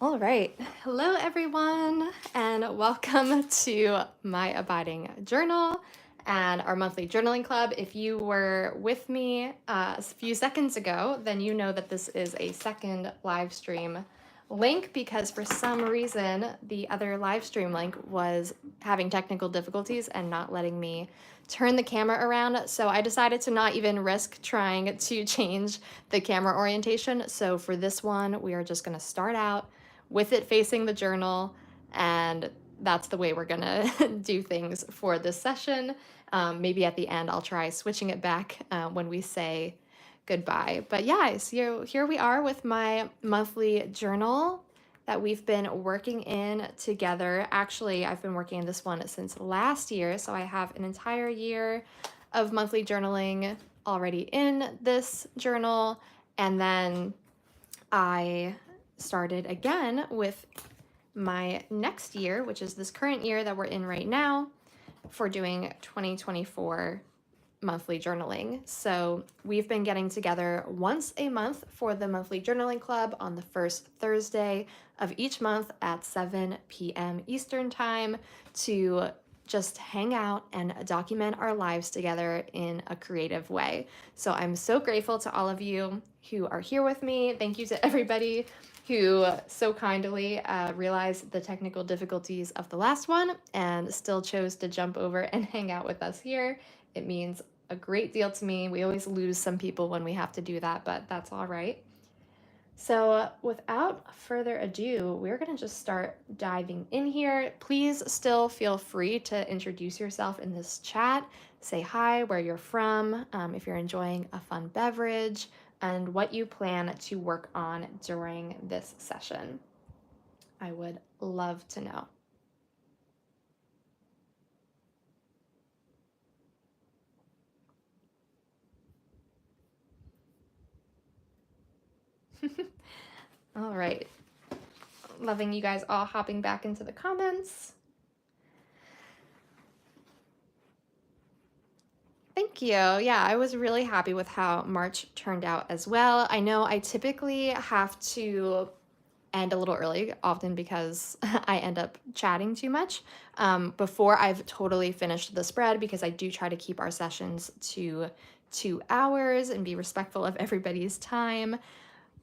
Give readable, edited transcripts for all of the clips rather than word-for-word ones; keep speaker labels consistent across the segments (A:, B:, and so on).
A: All right. Hello, everyone, and welcome to my abiding journal and our monthly journaling club. If you were with me a few seconds ago, then you know that this is a second live stream link because for some reason the other live stream link was having technical difficulties and not letting me turn the camera around. So I decided to not even risk trying to change the camera orientation. So for this one, we are just going to start out with it facing the journal, and that's the way we're gonna do things for this session. Maybe at the end I'll try switching it back when we say goodbye. But yeah, so here we are with my monthly journal that we've been working in together. Actually, I've been working in this one since last year, so I have an entire year of monthly journaling already in this journal, and then I started again with my next year, which is this current year that we're in right now, for doing 2024 monthly journaling. So we've been getting together once a month for the monthly journaling club on the first Thursday of each month at 7 p.m. Eastern time to just hang out and document our lives together in a creative way. So I'm so grateful to all of you who are here with me. Thank you to everybody who so kindly realized the technical difficulties of the last one and still chose to jump over and hang out with us here. It means a great deal to me. We always lose some people when we have to do that, but that's all right. So without further ado, we're going to just start diving in here. Please still feel free to introduce yourself in this chat. Say hi, where you're from, if you're enjoying a fun beverage, and what you plan to work on during this session. I would love to know. All right. Loving you guys all hopping back into the comments. Thank you. Yeah, I was really happy with how March turned out as well. I know I typically have to end a little early, often because I end up chatting too much before I've totally finished the spread, because I do try to keep our sessions to 2 hours and be respectful of everybody's time.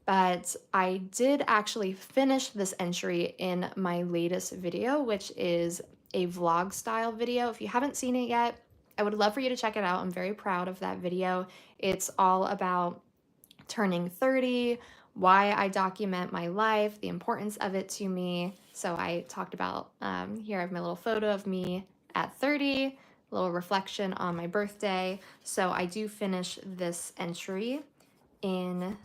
A: But I did actually finish this entry in my latest video, which is a vlog style video. If you haven't seen it yet, I would love for you to check it out. I'm very proud of that video. It's all about turning 30, why I document my life, the importance of it to me. So I talked about, here I have my little photo of me at 30, a little reflection on my birthday. So I do finish this entry in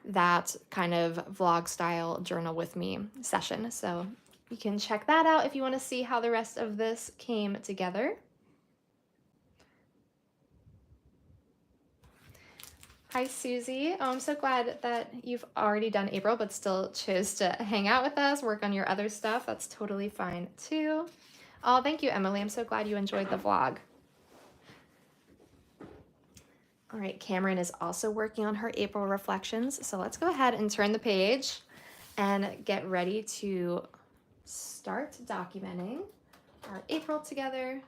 A: that kind of vlog style journal with me session. So you can check that out if you want to see how the rest of this came together. Hi, Susie. Oh, I'm so glad that you've already done April, but still chose to hang out with us, work on your other stuff. That's totally fine too. Oh, thank you, Emily. I'm so glad you enjoyed the vlog. All right, Cameron is also working on her April reflections. So let's go ahead and turn the page and get ready to start documenting our April together.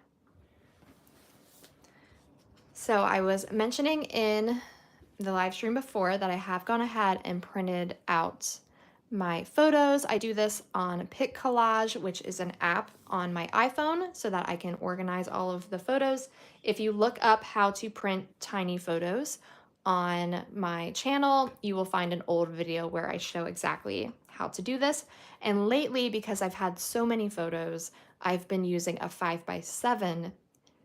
A: So I was mentioning in the live stream before that I have gone ahead and printed out my photos. I do this on Pic Collage, which is an app on my iPhone so that I can organize all of the photos. If you look up how to print tiny photos on my channel, you will find an old video where I show exactly how to do this. And lately, because I've had so many photos, I've been using a 5x7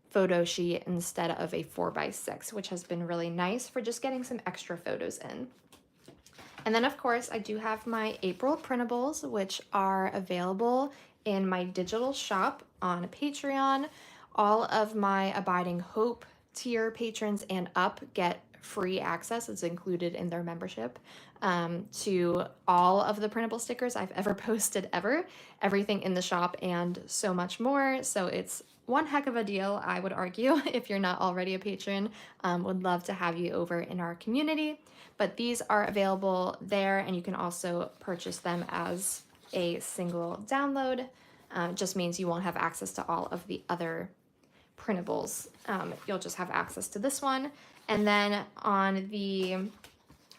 A: photo sheet instead of a 4x6, which has been really nice for just getting some extra photos in. And then of course I do have my April printables, which are available in my digital shop on Patreon. All of my Abiding Hope tier patrons and up get free access. It's included in their membership to all of the printable stickers I've ever posted ever, everything in the shop and so much more. So it's one heck of a deal, I would argue, if you're not already a patron. Would love to have you over in our community. But these are available there, and you can also purchase them as a single download. It just means you won't have access to all of the other printables. You'll just have access to this one. And then on the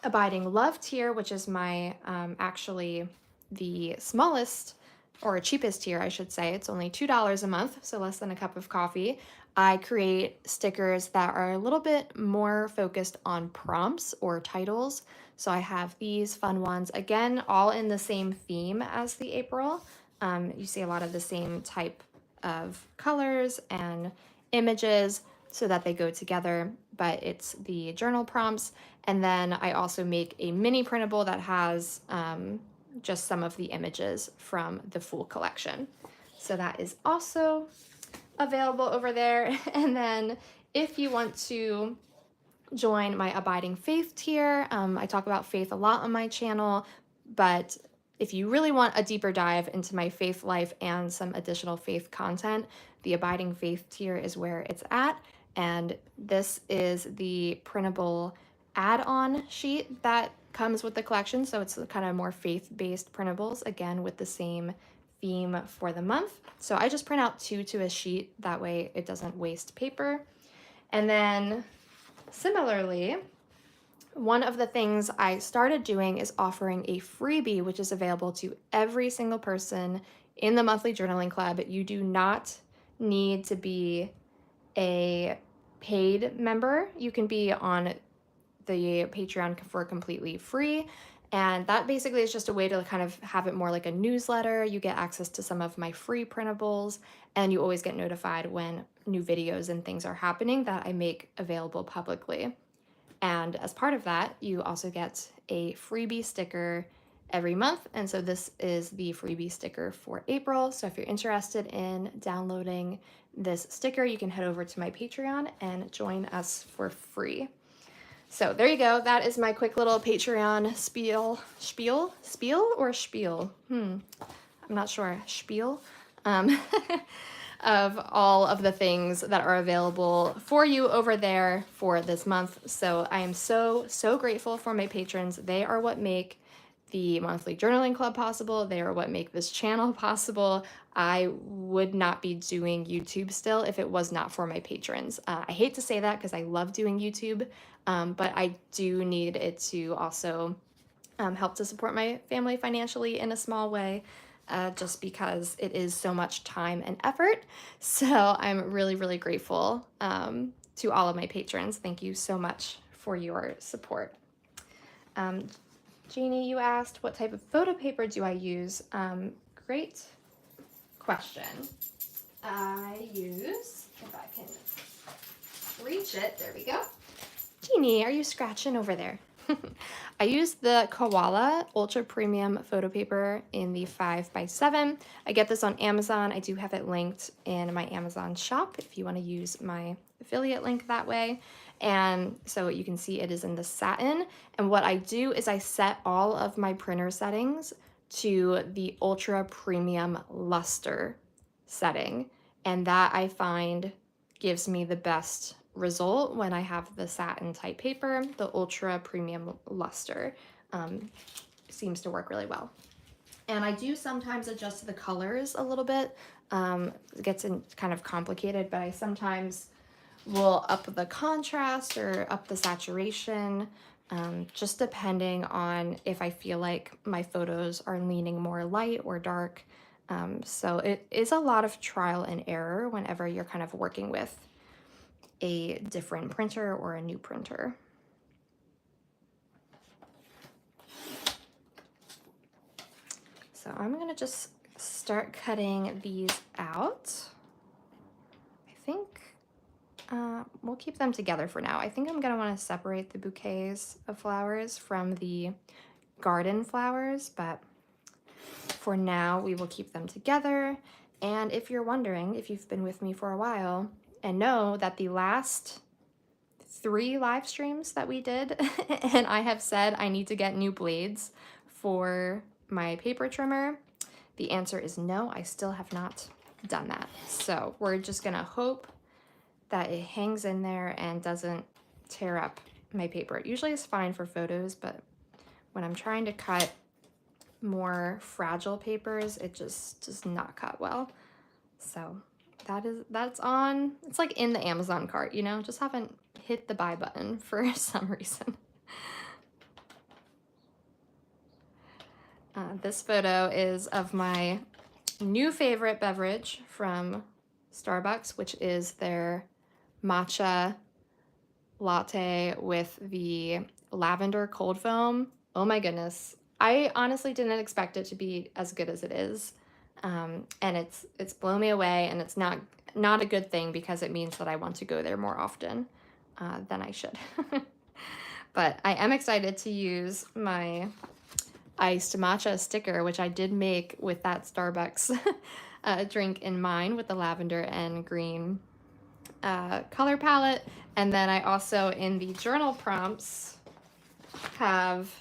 A: Abiding Love tier, which is my actually the smallest or cheapest tier, I should say, it's only $2 a month, so less than a cup of coffee. I create stickers that are a little bit more focused on prompts or titles. So I have these fun ones, again, all in the same theme as the April. You see a lot of the same type of colors and images so that they go together, but it's the journal prompts. And then I also make a mini printable that has just some of the images from the full collection. So that is also available over there. And then if you want to join my Abiding Faith tier, I talk about faith a lot on my channel, but if you really want a deeper dive into my faith life and some additional faith content, the Abiding Faith tier is where it's at. And this is the printable add-on sheet that comes with the collection. So it's kind of more faith-based printables, again, with the same theme for the month. So I just print out 2 to a sheet. That way it doesn't waste paper. And then similarly, one of the things I started doing is offering a freebie, which is available to every single person in the monthly journaling club. You do not need to be a paid member. You can be on the Patreon for completely free. And that basically is just a way to kind of have it more like a newsletter. You get access to some of my free printables, and you always get notified when new videos and things are happening that I make available publicly. And as part of that, you also get a freebie sticker every month. And so this is the freebie sticker for April. So if you're interested in downloading this sticker, you can head over to my Patreon and join us for free. So there you go. That is my quick little Patreon spiel or spiel? I'm not sure. Spiel. Of all of the things that are available for you over there for this month. So I am so grateful for my patrons. They are what make the monthly journaling club possible. They are what make this channel possible. I would not be doing YouTube still if it was not for my patrons. I hate to say that because I love doing YouTube, but I do need it to also help to support my family financially in a small way. Just because it is so much time and effort. So I'm really grateful to all of my patrons. Thank you so much for your support. Jeannie, you asked, what type of photo paper do I use? Great question. I use, if I can reach it, there we go. Jeannie, are you scratching over there? I use the Koala Ultra Premium photo paper in the 5x7. I get this on Amazon. I do have it linked in my Amazon shop if you want to use my affiliate link that way. And so you can see it is in the satin. And what I do is I set all of my printer settings to the Ultra Premium Luster setting. And that I find gives me the best result when I have the satin type paper. The Ultra Premium Luster seems to work really well. And I do sometimes adjust the colors a little bit. It gets kind of complicated, but I sometimes will up the contrast or up the saturation, just depending on if I feel like my photos are leaning more light or dark. So it is a lot of trial and error whenever you're kind of working with a different printer or a new printer. So I'm gonna just start cutting these out. I think we'll keep them together for now. I think I'm gonna wanna separate the bouquets of flowers from the garden flowers, but for now we will keep them together. And if you're wondering, if you've been with me for a while, and know that the last 3 live streams that we did, and I have said I need to get new blades for my paper trimmer, the answer is no, I still have not done that. So we're just gonna hope that it hangs in there and doesn't tear up my paper. It usually is fine for photos, but when I'm trying to cut more fragile papers, it just does not cut well. So that's on, it's like in the Amazon cart, you know, just haven't hit the buy button for some reason. This photo is of my new favorite beverage from Starbucks, which is their matcha latte with the lavender cold foam. Oh my goodness. I honestly didn't expect it to be as good as it is. And it's blown me away, and it's not a good thing because it means that I want to go there more often than I should. But I am excited to use my iced matcha sticker, which I did make with that Starbucks drink in mind with the lavender and green color palette. And then I also, in the journal prompts, have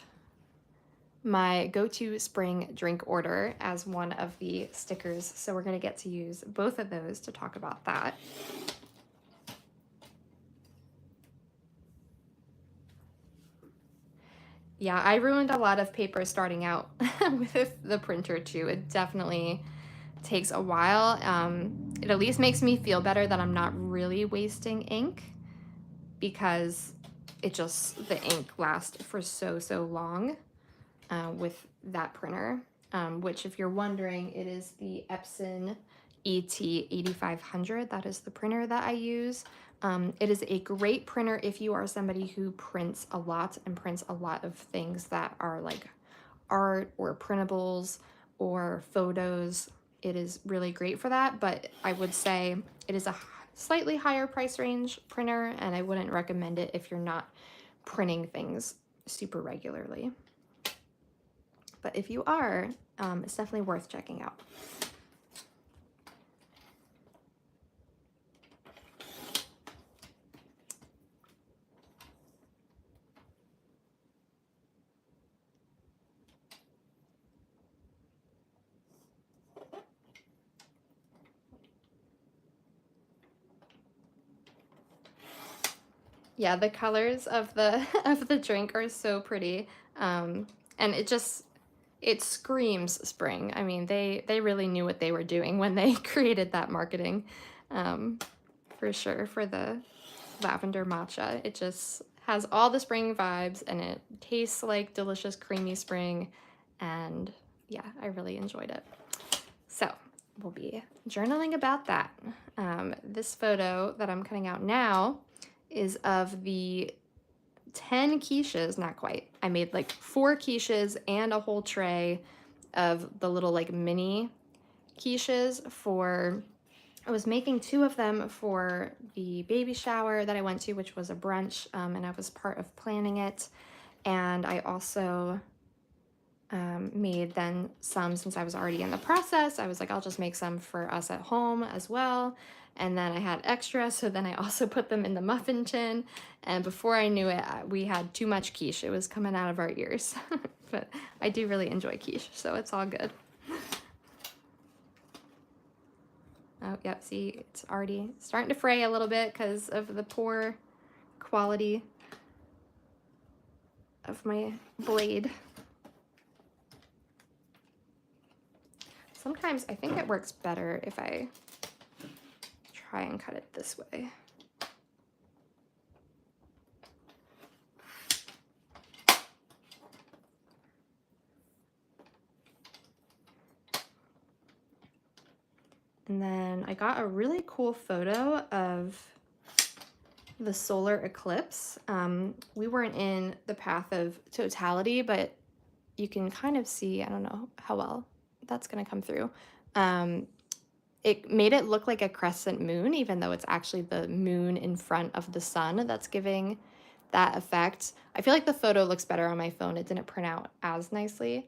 A: my go-to spring drink order as one of the stickers. So we're going to get to use both of those to talk about that. Yeah, I ruined a lot of paper starting out with the printer too. It definitely takes a while. It at least makes me feel better that I'm not really wasting ink, because the ink lasts for so long with that printer, which, if you're wondering, it is the Epson ET8500. That is the printer that I use. It is a great printer if you are somebody who prints a lot and prints a lot of things that are like art or printables or photos. It is really great for that, but I would say it is a slightly higher price range printer, and I wouldn't recommend it if you're not printing things super regularly. But if you are, it's definitely worth checking out. Yeah, the colors of the of the drink are so pretty, and it screams spring. I mean, they really knew what they were doing when they created that marketing, for sure, for the lavender matcha. It just has all the spring vibes, and it tastes like delicious creamy spring, and yeah, I really enjoyed it. So we'll be journaling about that. This photo that I'm cutting out now is of the 10 quiches, not quite. I made like 4 quiches and a whole tray of the little like mini quiches I was making 2 of them for the baby shower that I went to, which was a brunch, and I was part of planning it. And I also made then some, since I was already in the process. I was like, I'll just make some for us at home as well. And then I had extra, so then I also put them in the muffin tin. And before I knew it, we had too much quiche. It was coming out of our ears. But I do really enjoy quiche, so it's all good. Oh, yep, see, it's already starting to fray a little bit because of the poor quality of my blade. Sometimes I think it works better if I try and cut it this way. And then I got a really cool photo of the solar eclipse. We weren't in the path of totality, but you can kind of see, I don't know how well that's gonna come through. It made it look like a crescent moon, even though it's actually the moon in front of the sun that's giving that effect. I feel like the photo looks better on my phone. It didn't print out as nicely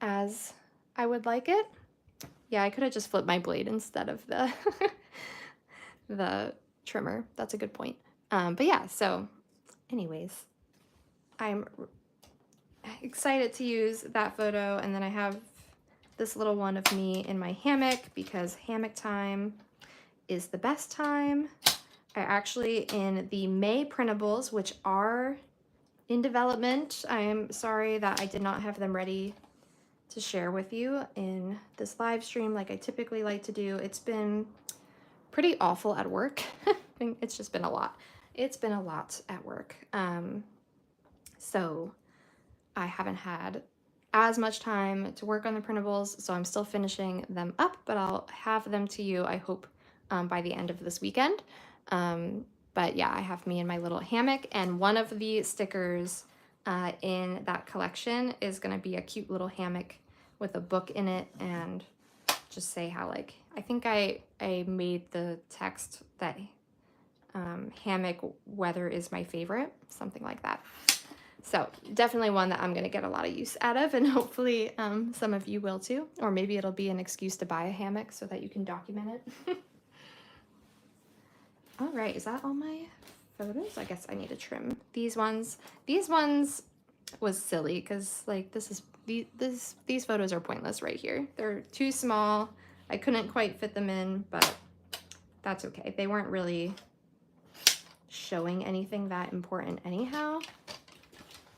A: as I would like it. Yeah, I could have just flipped my blade instead of the the trimmer. That's a good point. But yeah, so anyways, I'm excited to use that photo, and then I have this little one of me in my hammock because hammock time is the best time. I actually, in the May printables, which are in development, I am sorry that I did not have them ready to share with you in this live stream like I typically like to do. It's been pretty awful at work. It's just been a lot. It's been a lot at work. So I haven't had as much time to work on the printables, so I'm still finishing them up, but I'll have them to you, I hope, by the end of this weekend. But yeah, I have me in my little hammock, and one of the stickers in that collection is going to be a cute little hammock with a book in it, and just say how, like, I think I made the text that hammock weather is my favorite, something like that. So definitely one that I'm going to get a lot of use out of, and hopefully some of you will too, or maybe it'll be an excuse to buy a hammock so that you can document it. All right, is that all my photos? I guess I need to trim these ones. These ones was silly because like these photos are pointless right here. They're too small. I couldn't quite fit them in, but that's okay. They weren't really showing anything that important anyhow.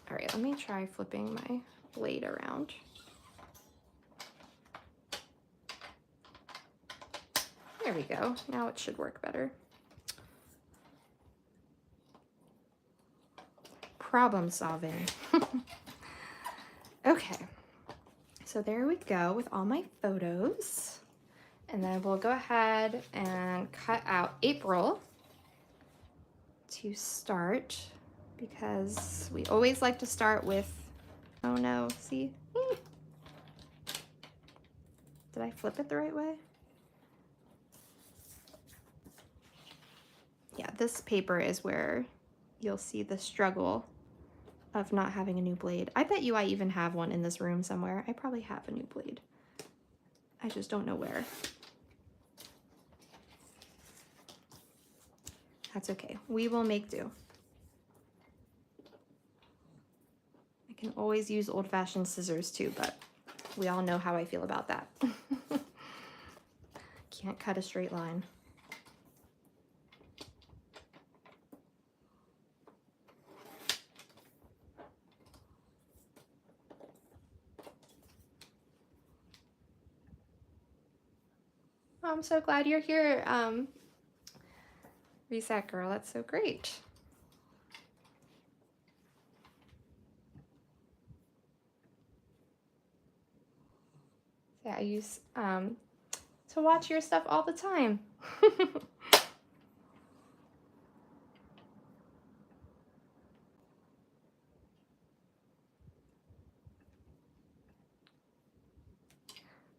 A: All right, let me try flipping my blade around. There we go. Now it should work better. Problem solving. Okay, so there we go with all my photos. And then we'll go ahead and cut out April to start, because we always like to start with, oh no, see? Did I flip it the right way? Yeah, this paper is where you'll see the struggle of not having a new blade. I bet you I even have one in this room somewhere. I probably have a new blade. I just don't know where. That's okay. We will make do. I can always use old-fashioned scissors too, but we all know how I feel about that. Can't cut a straight line. I'm so glad you're here, Reset Girl. That's so great. Yeah, I use to watch your stuff all the time.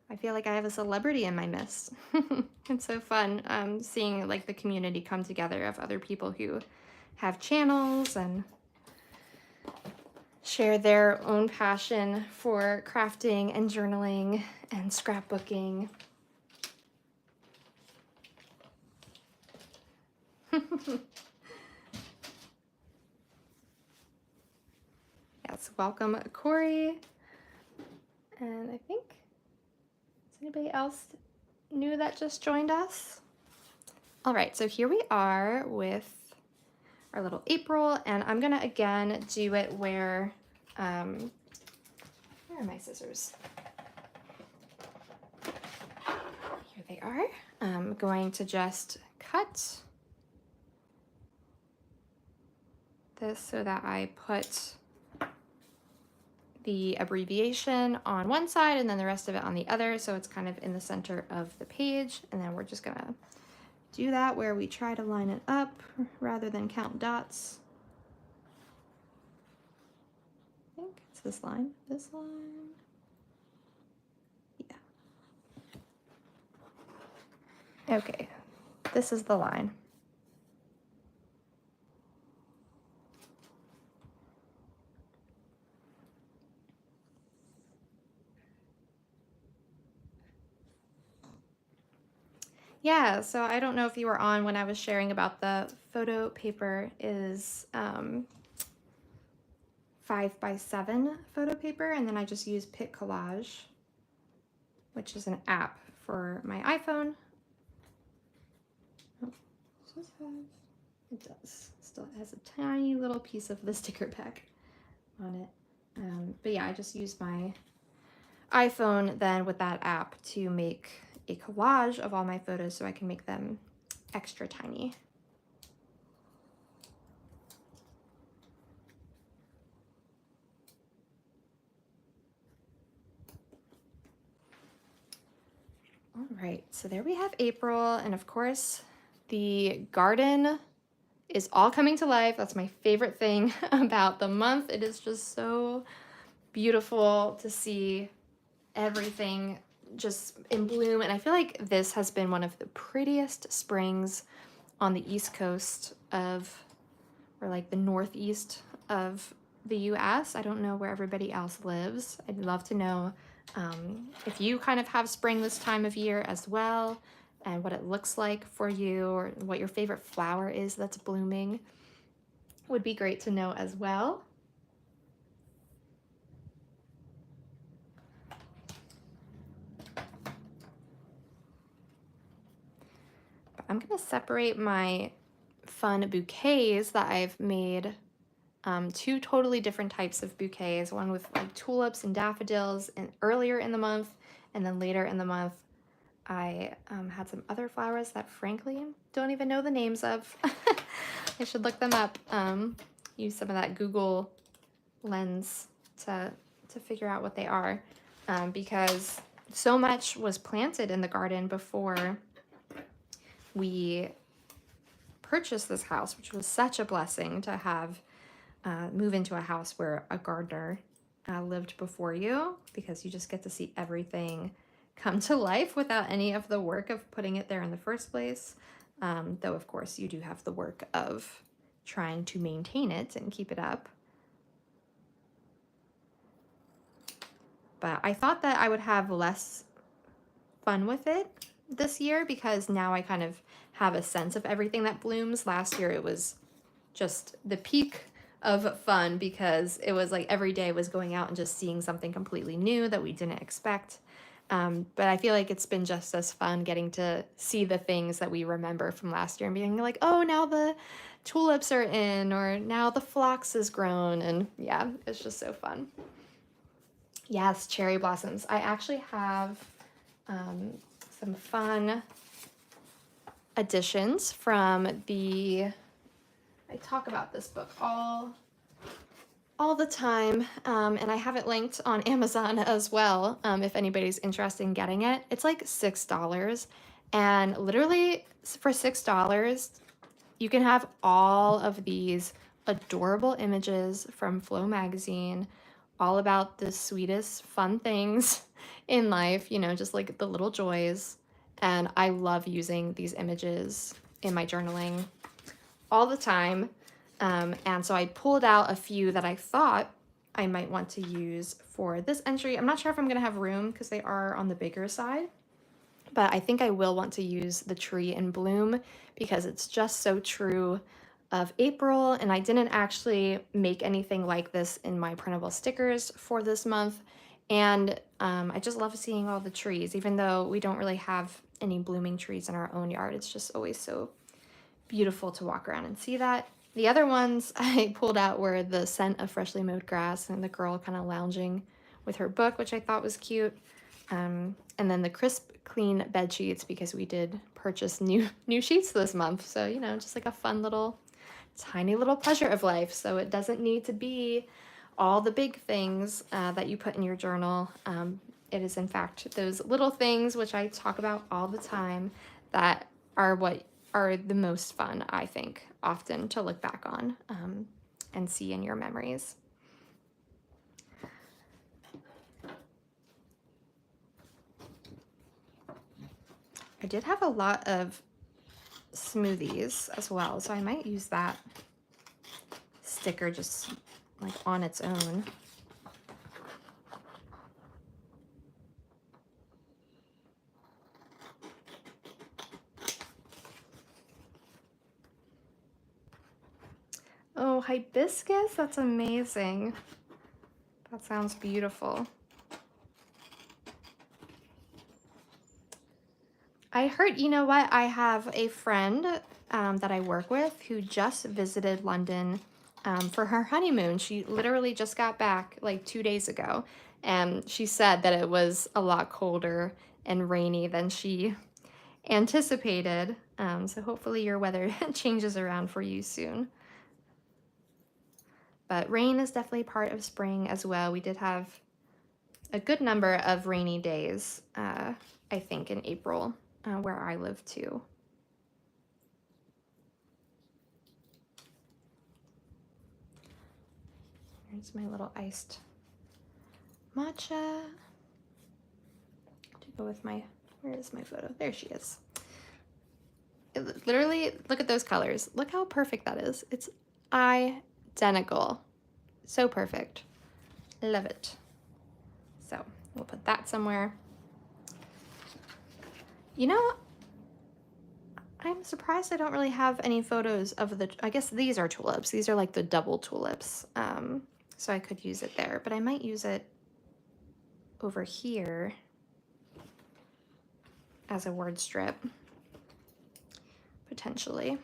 A: I feel like I have a celebrity in my midst. It's so fun seeing like the community come together of other people who have channels and share their own passion for crafting and journaling and scrapbooking. Yes, welcome Corey. And I think, is anybody else new that just joined us? All right, so here we are with our little April, and I'm gonna again do it where are my scissors? Here they are. I'm going to just cut this so that I put the abbreviation on one side and then the rest of it on the other, so it's kind of in the center of the page. And then we're just gonna do that where we try to line it up rather than count dots. I think it's this line, yeah. Okay, this is the line. Yeah, so I don't know if you were on when I was sharing about the photo paper is 5x7 photo paper, and then I just use Pic Collage which is an app for my iPhone. Oh, it does. Still has a tiny little piece of the sticker pack on it. But yeah, I just use my iPhone then with that app to make a collage of all my photos so I can make them extra tiny. All right, so there we have April, and of course the garden is all coming to life. That's my favorite thing about the month. It is just so beautiful to see everything just in bloom, and I feel like this has been one of the prettiest springs on the East Coast of, or like the Northeast of the US. I don't know where everybody else lives. I'd love to know if you kind of have spring this time of year as well, and what it looks like for you, or what your favorite flower is that's blooming. Would be great to know as well. I'm gonna separate my fun bouquets that I've made. Two totally different types of bouquets, one with like tulips and daffodils and earlier in the month, and then later in the month I had some other flowers that frankly don't even know the names of. I should look them up. Use some of that Google lens to figure out what they are, because so much was planted in the garden before we purchased this house, which was such a blessing to have move into a house where a gardener lived before you, because you just get to see everything come to life without any of the work of putting it there in the first place. Though of course you do have the work of trying to maintain it and keep it up. But I thought that I would have less fun with it this year, because now I kind of have a sense of everything that blooms. Last year it was just the peak of fun, because it was like every day was going out and just seeing something completely new that we didn't expect. But I feel like it's been just as fun getting to see the things that we remember from last year and being like, oh, now the tulips are in, or now the phlox is grown. And yeah, it's just so fun. Yes, cherry blossoms. I actually have some fun additions from the, I talk about this book all the time, and I have it linked on Amazon as well, if anybody's interested in getting it. It's like $6, and literally for $6 you can have all of these adorable images from Flow magazine, all about the sweetest fun things in life, you know, just like the little joys. And I love using these images in my journaling all the time. And so I pulled out a few that I thought I might want to use for this entry. I'm not sure if I'm gonna have room because they are on the bigger side, but I think I will want to use the tree in bloom because it's just so true of April. And I didn't actually make anything like this in my printable stickers for this month. And I just love seeing all the trees, even though we don't really have any blooming trees in our own yard. It's just always so beautiful to walk around and see that. The other ones I pulled out were the scent of freshly mowed grass and the girl kind of lounging with her book, which I thought was cute. And then the crisp, clean bed sheets, because we did purchase new sheets this month. So, you know, just like a fun little, tiny little pleasure of life. So it doesn't need to be all the big things that you put in your journal. It is in fact those little things, which I talk about all the time, that are what are the most fun, I think, often to look back on and see in your memories. I did have a lot of smoothies as well, so I might use that sticker just like on its own. Oh, hibiscus, that's amazing. That sounds beautiful. I heard, you know what? I have a friend that I work with who just visited London for her honeymoon. She literally just got back like 2 days ago, and she said that it was a lot colder and rainy than she anticipated. So hopefully your weather changes around for you soon. But rain is definitely part of spring as well. We did have a good number of rainy days, I think, in April, where I live too. Here's my little iced matcha to go with my, where is my photo? There she is. Literally, look at those colors. Look how perfect that is. It's identical. So perfect. Love it. So we'll put that somewhere. You know, I'm surprised I don't really have any photos of the, I guess these are tulips. These are like the double tulips. So I could use it there, but I might use it over here as a word strip, potentially.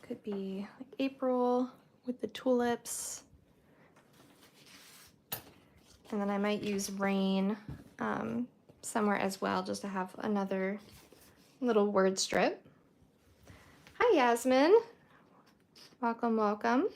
A: Could be like April with the tulips. And then I might use rain somewhere as well, just to have another little word strip. Hi, Yasmin. Welcome, welcome.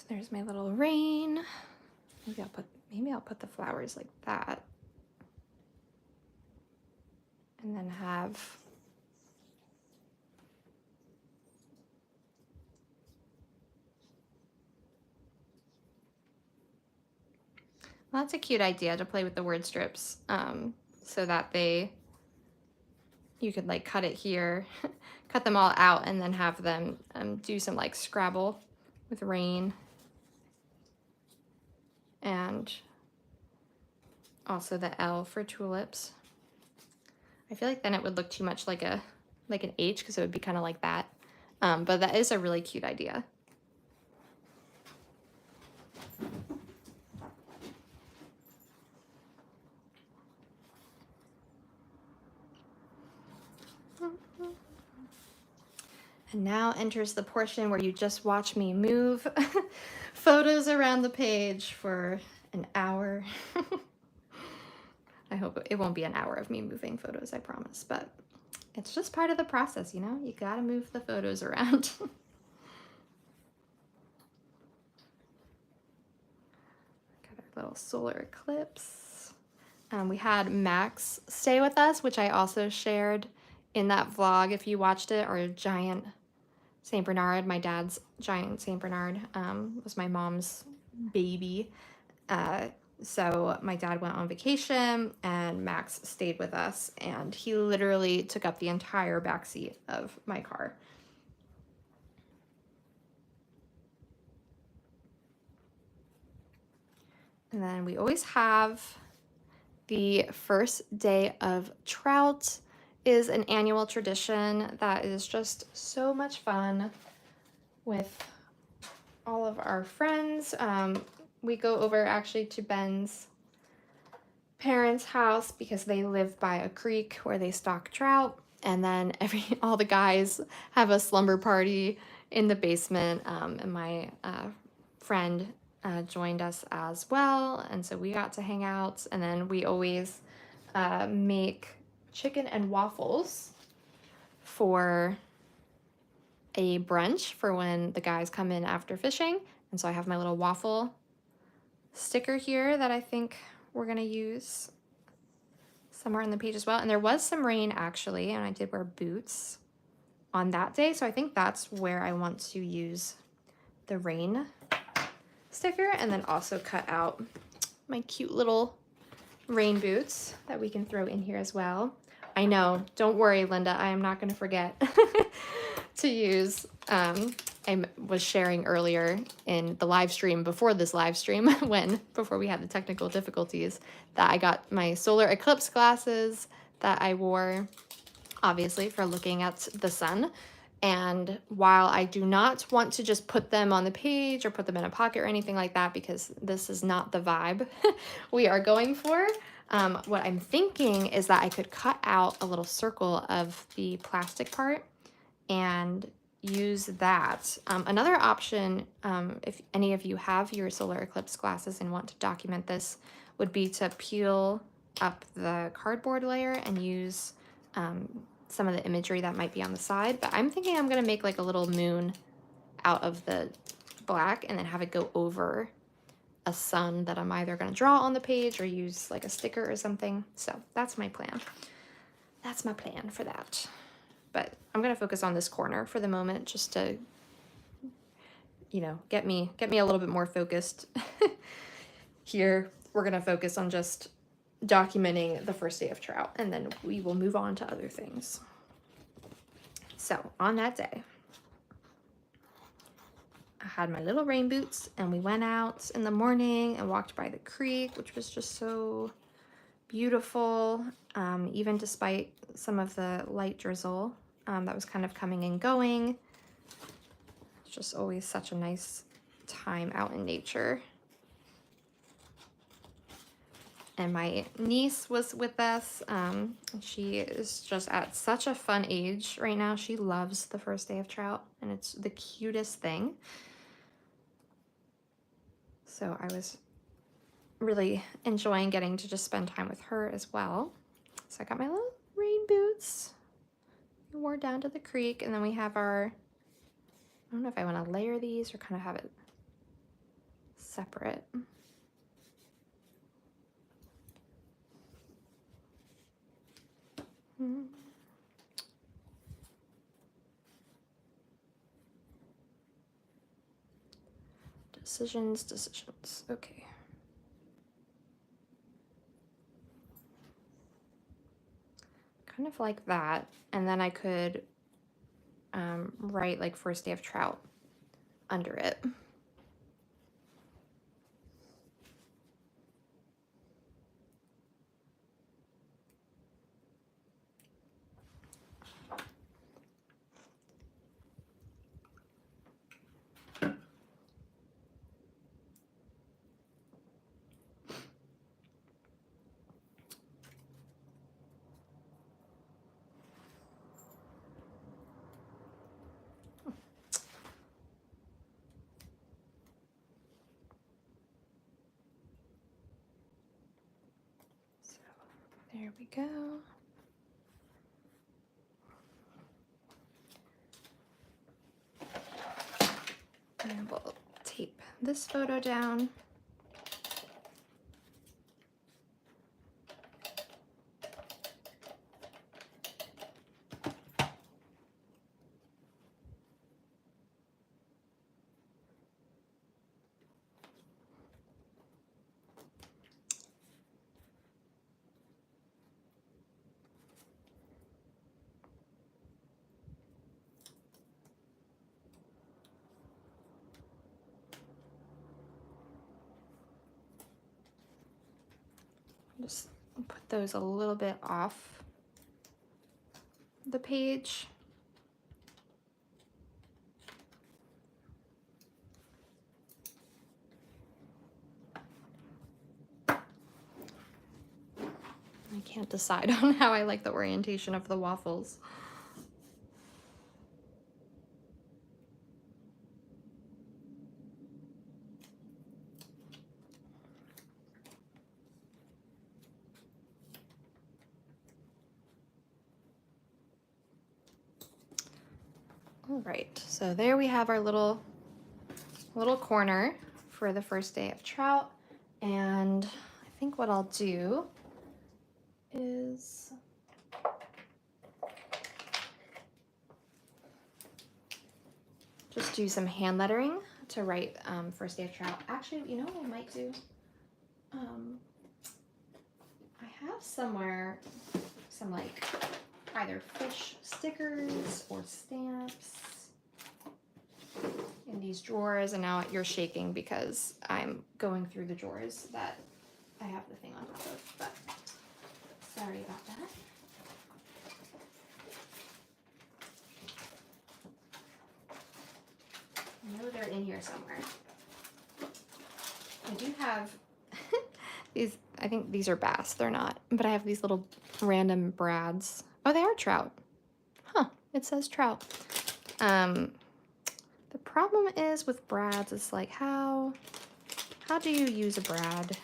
A: There's my little rain. Maybe I'll put the flowers like that. And then have well, that's a cute idea to play with the word strips, so that you could like cut it here, cut them all out, and then have them do some like Scrabble with rain. And also the L for tulips. I feel like then it would look too much like an H, because it would be kind of like that. But that is a really cute idea. And now enters the portion where you just watch me move photos around the page for an hour. I hope it won't be an hour of me moving photos, I promise, but it's just part of the process, you know? You gotta move the photos around. Got our little solar eclipse. We had Max stay with us, which I also shared in that vlog if you watched it, our giant St. Bernard. My dad's giant St. Bernard was my mom's baby. So my dad went on vacation and Max stayed with us, and he literally took up the entire backseat of my car. And then we always have the first day of trout is an annual tradition that is just so much fun with all of our friends. We go over actually to Ben's parents' house because they live by a creek where they stock trout, and then all the guys have a slumber party in the basement, and my friend joined us as well, and so we got to hang out. And then we always make chicken and waffles for a brunch for when the guys come in after fishing. And so I have my little waffle sticker here that I think we're gonna use somewhere on the page as well. And there was some rain actually, and I did wear boots on that day, so I think that's where I want to use the rain sticker, and then also cut out my cute little rain boots that we can throw in here as well. I know, don't worry, Linda, I am not going to forget to use, I was sharing earlier in the live stream before this live stream, before we had the technical difficulties, that I got my solar eclipse glasses that I wore, obviously, for looking at the sun. And while I do not want to just put them on the page or put them in a pocket or anything like that, because this is not the vibe we are going for, what I'm thinking is that I could cut out a little circle of the plastic part and use that. Another option, if any of you have your solar eclipse glasses and want to document this, would be to peel up the cardboard layer and use some of the imagery that might be on the side. But I'm thinking I'm gonna make like a little moon out of the black and then have it go over a sun that I'm either gonna draw on the page or use like a sticker or something. So that's my plan. That's my plan for that. But I'm gonna focus on this corner for the moment, just to, you know, get me a little bit more focused. Here, we're gonna focus on just documenting the first day of trout, and then we will move on to other things. So on that day, I had my little rain boots, and we went out in the morning and walked by the creek, which was just so beautiful, even despite some of the light drizzle that was kind of coming and going. It's just always such a nice time out in nature. And my niece was with us. She is just at such a fun age right now. She loves the first day of trout, and it's the cutest thing. So I was really enjoying getting to just spend time with her as well. So I got my little rain boots. We wore down to the creek, and then we have our, I don't know if I want to layer these or kind of have it separate. Decisions. Okay. Kind of like that. And then I could write like first day of trout under it. There we go. And we'll tape this photo down. Just put those a little bit off the page. I can't decide on how I like the orientation of the waffles. All right, so there we have our little corner for the first day of trout. And I think what I'll do is just do some hand lettering to write first day of trout. Actually, you know what I might do? I have somewhere some like either fish stickers or stamps in these drawers, and now you're shaking because I'm going through the drawers that I have the thing on top of, but sorry about that. I know they're in here somewhere. I do have these, I think these are bass, they're not, but I have these little random brads. Oh, they are trout. Huh, it says trout. The problem is with brads, it's like, how do you use a brad?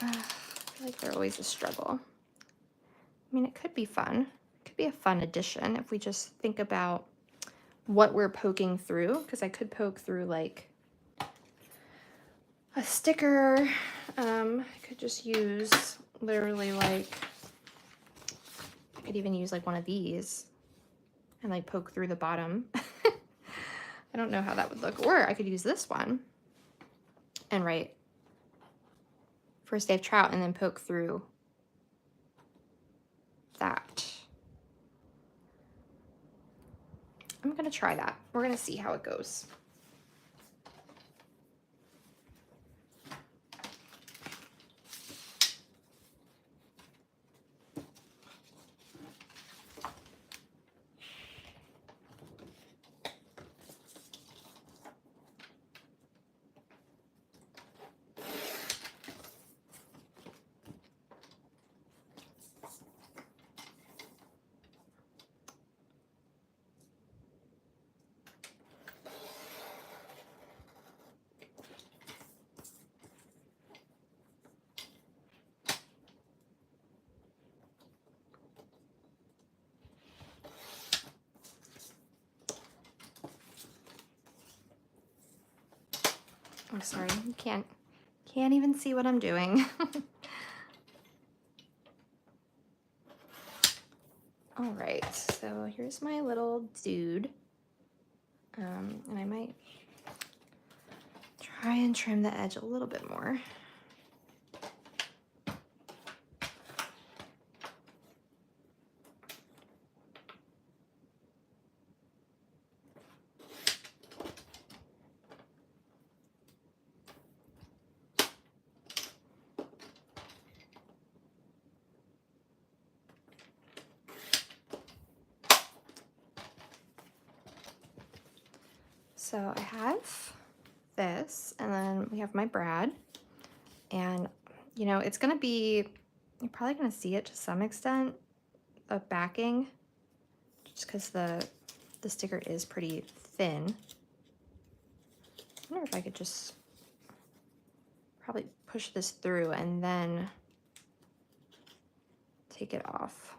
A: I feel like they're always a struggle. I mean, it could be fun. It could be a fun addition if we just think about what we're poking through, because I could poke through like a sticker. I could just use literally like, I could even use like one of these and like poke through the bottom. I don't know how that would look. Or I could use this one and write first day of trout and then poke through that. I'm gonna try that. We're gonna see how it goes. I'm sorry, you can't even see what I'm doing. All right, so here's my little dude. And I might try and trim the edge a little bit more. So I have this, and then we have my brad, and you know, it's gonna be, you're probably gonna see it to some extent, the backing, just because the sticker is pretty thin. I wonder if I could just probably push this through and then take it off.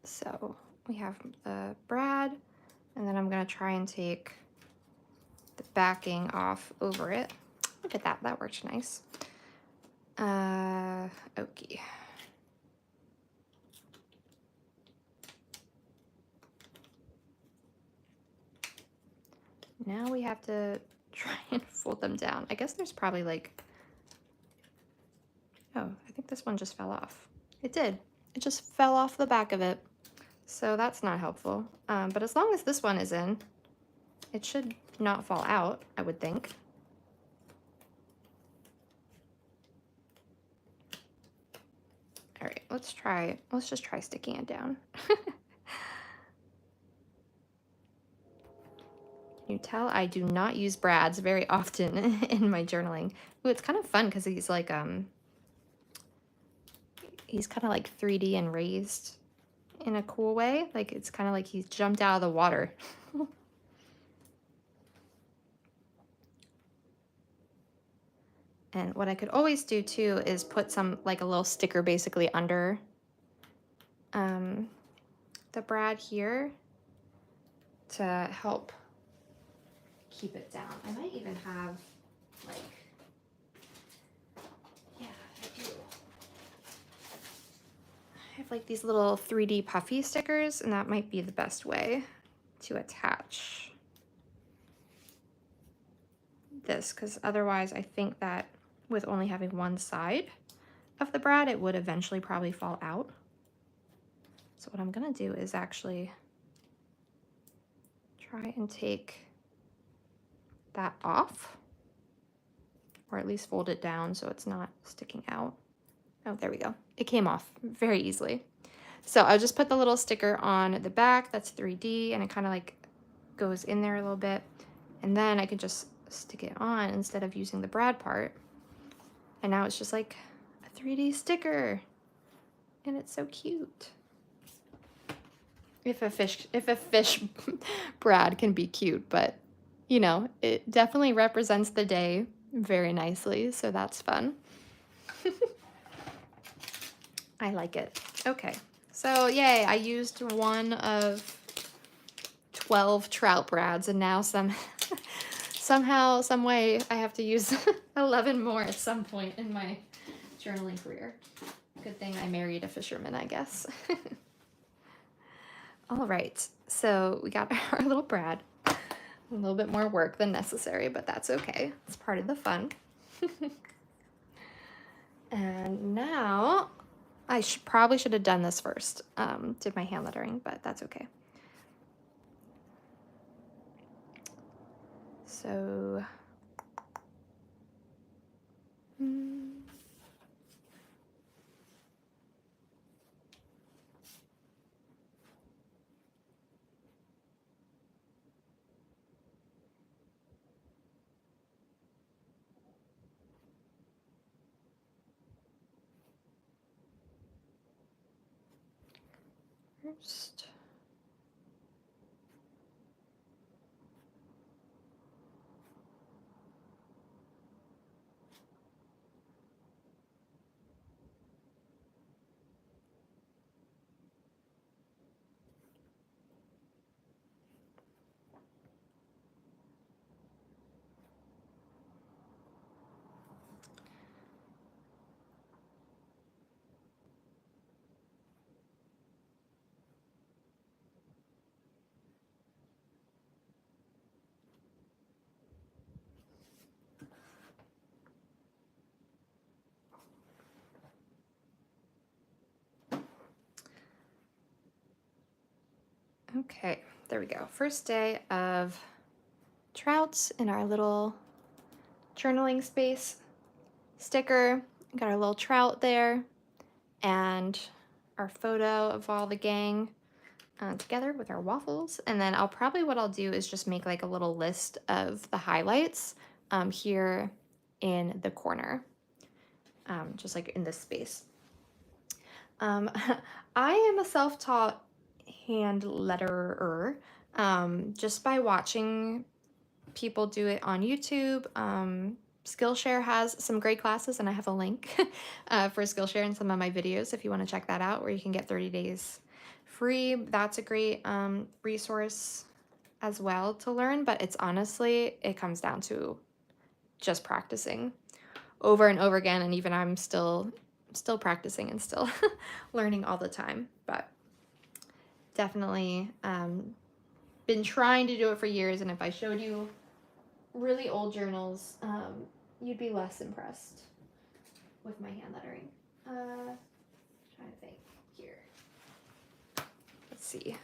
A: So we have the brad, and then I'm gonna try and take the backing off over it. Look at that, that worked nice. Okay. Now we have to try and fold them down. I guess there's probably like, oh, I think this one just fell off. It did. It just fell off the back of it. So that's not helpful. But as long as this one is in, it should not fall out, I would think. All right, let's just try sticking it down. Can you tell I do not use brads very often in my journaling? Ooh, it's kind of fun because he's like, he's kind of like 3D and raised in a cool way. Like it's kind of like he's jumped out of the water. And what I could always do too is put some, like a little sticker basically under the brad here to help keep it down. I might even have like, yeah, I do. I have like these little 3D puffy stickers, and that might be the best way to attach this, because otherwise I think that with only having one side of the brad, it would eventually probably fall out. So what I'm gonna do is actually try and take that off, or at least fold it down so it's not sticking out. Oh, there we go. It came off very easily. So I'll just put the little sticker on the back that's 3D, and it kind of like goes in there a little bit. And then I can just stick it on instead of using the brad part. And now it's just like a 3D sticker. And it's so cute. If a fish brad can be cute, but you know, it definitely represents the day very nicely, so that's fun. I like it. Okay, so yay, I used one of 12 trout brads, and now somehow, some way, I have to use 11 more at some point in my journaling career. Good thing I married a fisherman, I guess. All right, so we got our little brad. A little bit more work than necessary, but that's okay. It's part of the fun. And now, I probably should have done this first. Did my hand lettering, but that's okay. So, first. Okay, there we go. First day of trouts in our little journaling space. Sticker, got our little trout there, and our photo of all the gang together with our waffles. And then what I'll do is just make like a little list of the highlights here in the corner, just like in this space. I am a self-taught hand letterer, just by watching people do it on YouTube. Skillshare has some great classes, and I have a link for Skillshare in some of my videos if you want to check that out, where you can get 30 days free. That's a great resource as well to learn, but it's honestly, it comes down to just practicing over and over again, and even I'm still practicing and still learning all the time, but definitely been trying to do it for years, and if I showed you really old journals, you'd be less impressed with my hand lettering. Trying to think here. Let's see.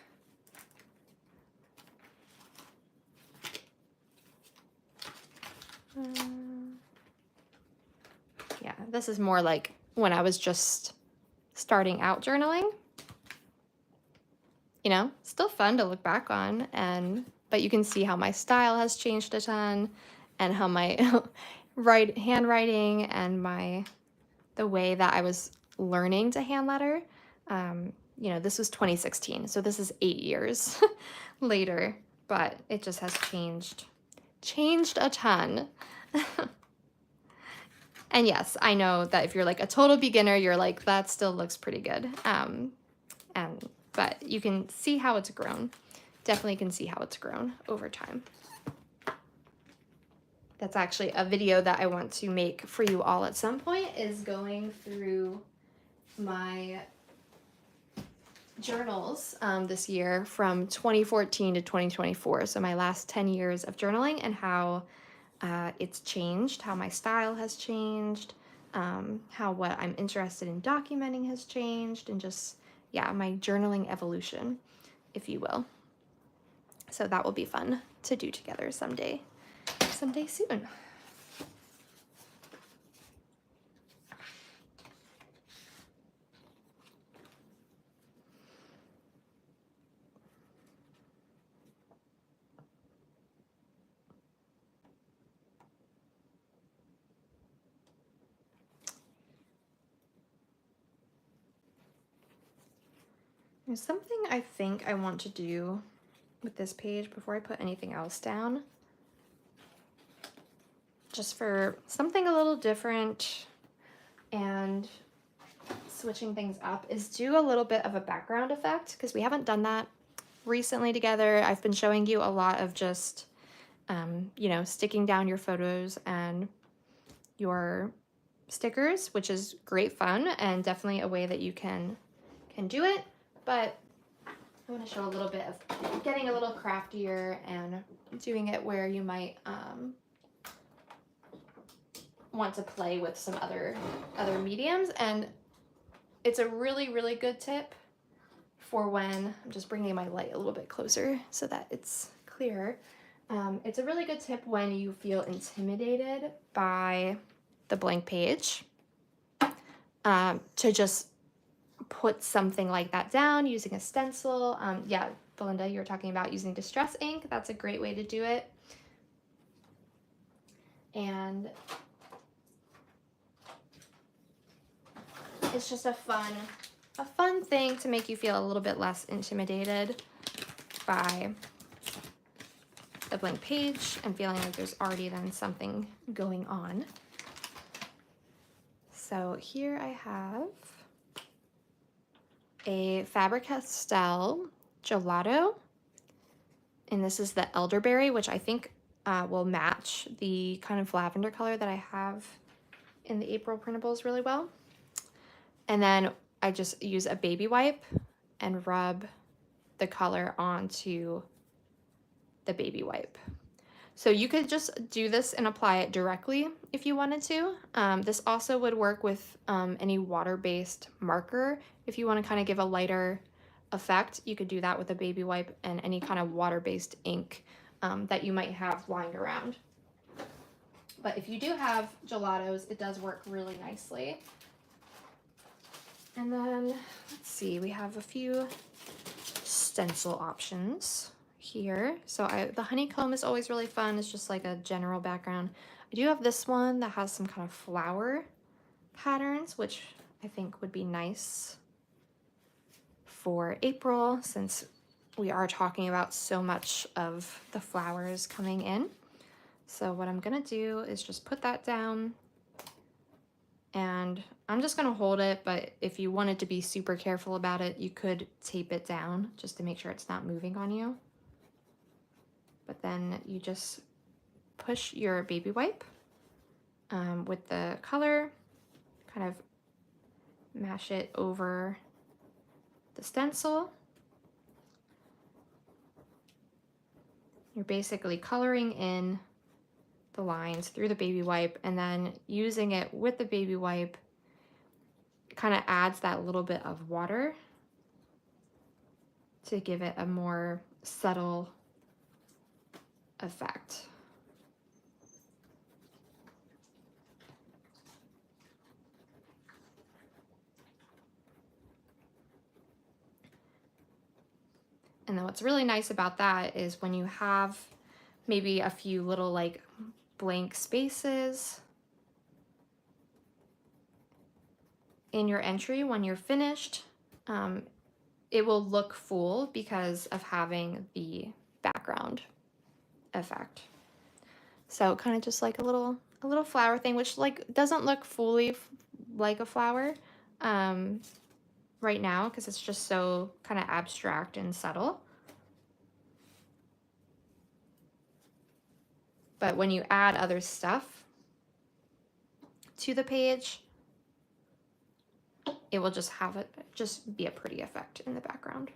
A: Yeah, this is more like when I was just starting out journaling. You know, still fun to look back on, but you can see how my style has changed a ton, and how my handwriting and the way that I was learning to hand letter. You know, this was 2016, so this is 8 years later, but it just has changed a ton. And yes, I know that if you're like a total beginner, you're like, that still looks pretty good. But you can see how it's grown. Definitely can see how it's grown over time. That's actually a video that I want to make for you all at some point, is going through my journals this year from 2014 to 2024. So my last 10 years of journaling, and how it's changed, how my style has changed, how what I'm interested in documenting has changed, and just, yeah, my journaling evolution, if you will. So that will be fun to do together someday soon. There's something I think I want to do with this page before I put anything else down. Just for something a little different and switching things up, is do a little bit of a background effect, because we haven't done that recently together. I've been showing you a lot of just, you know, sticking down your photos and your stickers, which is great fun and definitely a way that you can do it. But I want to show a little bit of getting a little craftier and doing it where you might want to play with some other mediums. And it's a really, really good tip for when, I'm just bringing my light a little bit closer so that it's clearer. It's a really good tip when you feel intimidated by the blank page, to just put something like that down using a stencil. Yeah, Belinda, you were talking about using distress ink. That's a great way to do it. And it's just a fun thing to make you feel a little bit less intimidated by the blank page and feeling like there's already then something going on. So here I have a Faber-Castell gelato, and this is the elderberry, which I think will match the kind of lavender color that I have in the April printables really well. And then I just use a baby wipe and rub the color onto the baby wipe. So you could just do this and apply it directly if you wanted to. This also would work with any water-based marker. If you want to kind of give a lighter effect, you could do that with a baby wipe and any kind of water-based ink that you might have lying around. But if you do have gelatos, it does work really nicely. And then, let's see, we have a few stencil options here. So the honeycomb is always really fun. It's just like a general background. I do have this one that has some kind of flower patterns, which I think would be nice for April, since we are talking about so much of the flowers coming in. So what I'm gonna do is just put that down, and I'm just gonna hold it, but if you wanted to be super careful about it, you could tape it down just to make sure it's not moving on you. But then you just push your baby wipe with the color, kind of mash it over the stencil. You're basically coloring in the lines through the baby wipe, and then using it with the baby wipe kind of adds that little bit of water to give it a more subtle effect. And then what's really nice about that is when you have maybe a few little like blank spaces in your entry, when you're finished, it will look full because of having the background effect. So kind of just like a little a little flower thing, which like doesn't look fully like a flower right now because it's just so kind of abstract and subtle. But when you add other stuff to the page, it will just have it just be a pretty effect in the background.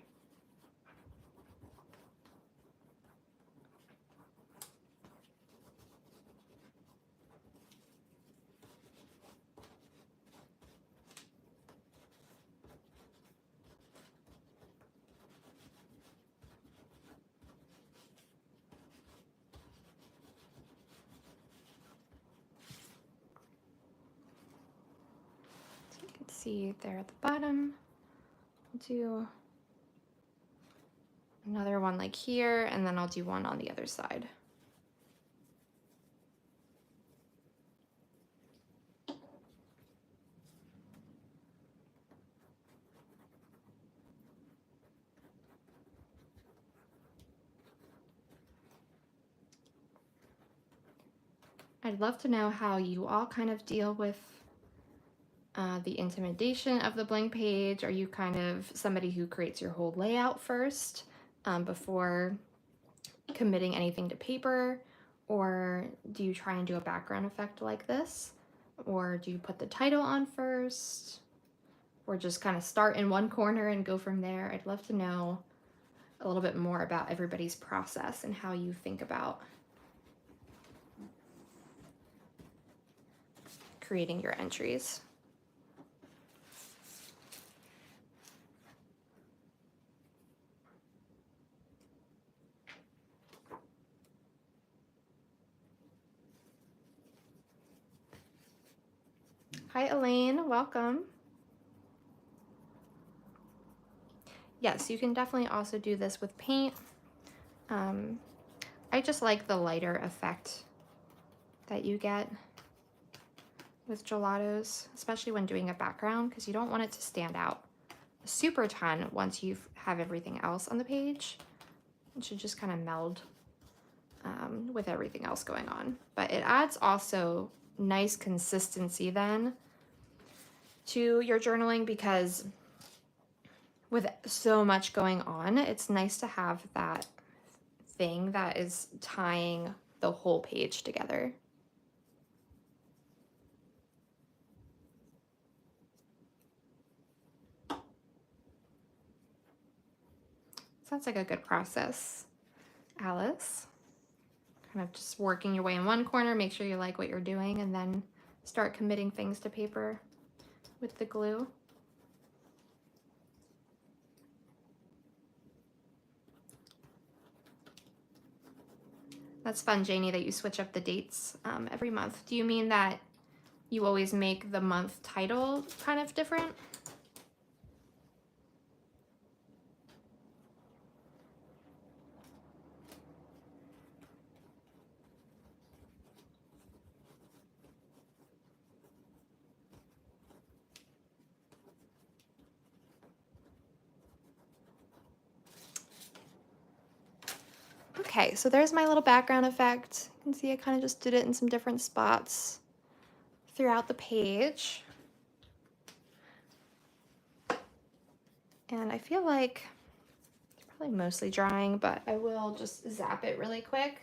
A: So you can see there at the bottom, I'll do another one like here, and then I'll do one on the other side. I'd love to know how you all kind of deal with the intimidation of the blank page. Are you kind of somebody who creates your whole layout first before committing anything to paper? Or do you try and do a background effect like this? Or do you put the title on first? Or just kind of start in one corner and go from there? I'd love to know a little bit more about everybody's process and how you think about creating your entries. Hi, Elaine, welcome. Yes, you can definitely also do this with paint. I just like the lighter effect that you get with gelatos, especially when doing a background, because you don't want it to stand out a super ton once you have everything else on the page. It should just kind of meld with everything else going on. But it adds also nice consistency then to your journaling, because with so much going on, it's nice to have that thing that is tying the whole page together. Sounds like a good process, Alice. Kind of just working your way in one corner, make sure you like what you're doing, and then start committing things to paper with the glue. That's fun, Janie, that you switch up the dates every month. Do you mean that you always make the month title kind of different? Okay, so there's my little background effect. You can see I kind of just did it in some different spots throughout the page. And I feel like it's probably mostly drying, but I will just zap it really quick.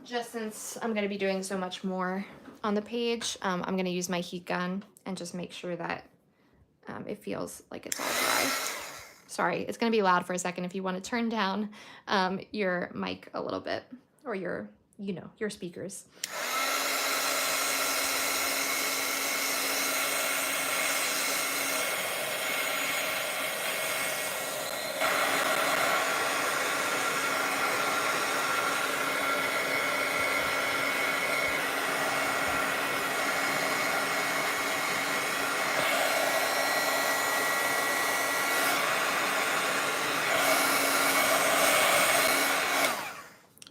A: Just since I'm going to be doing so much more on the page, I'm going to use my heat gun and just make sure that it feels like it's all dry. Sorry, it's going to be loud for a second if you want to turn down your mic a little bit, or your speakers.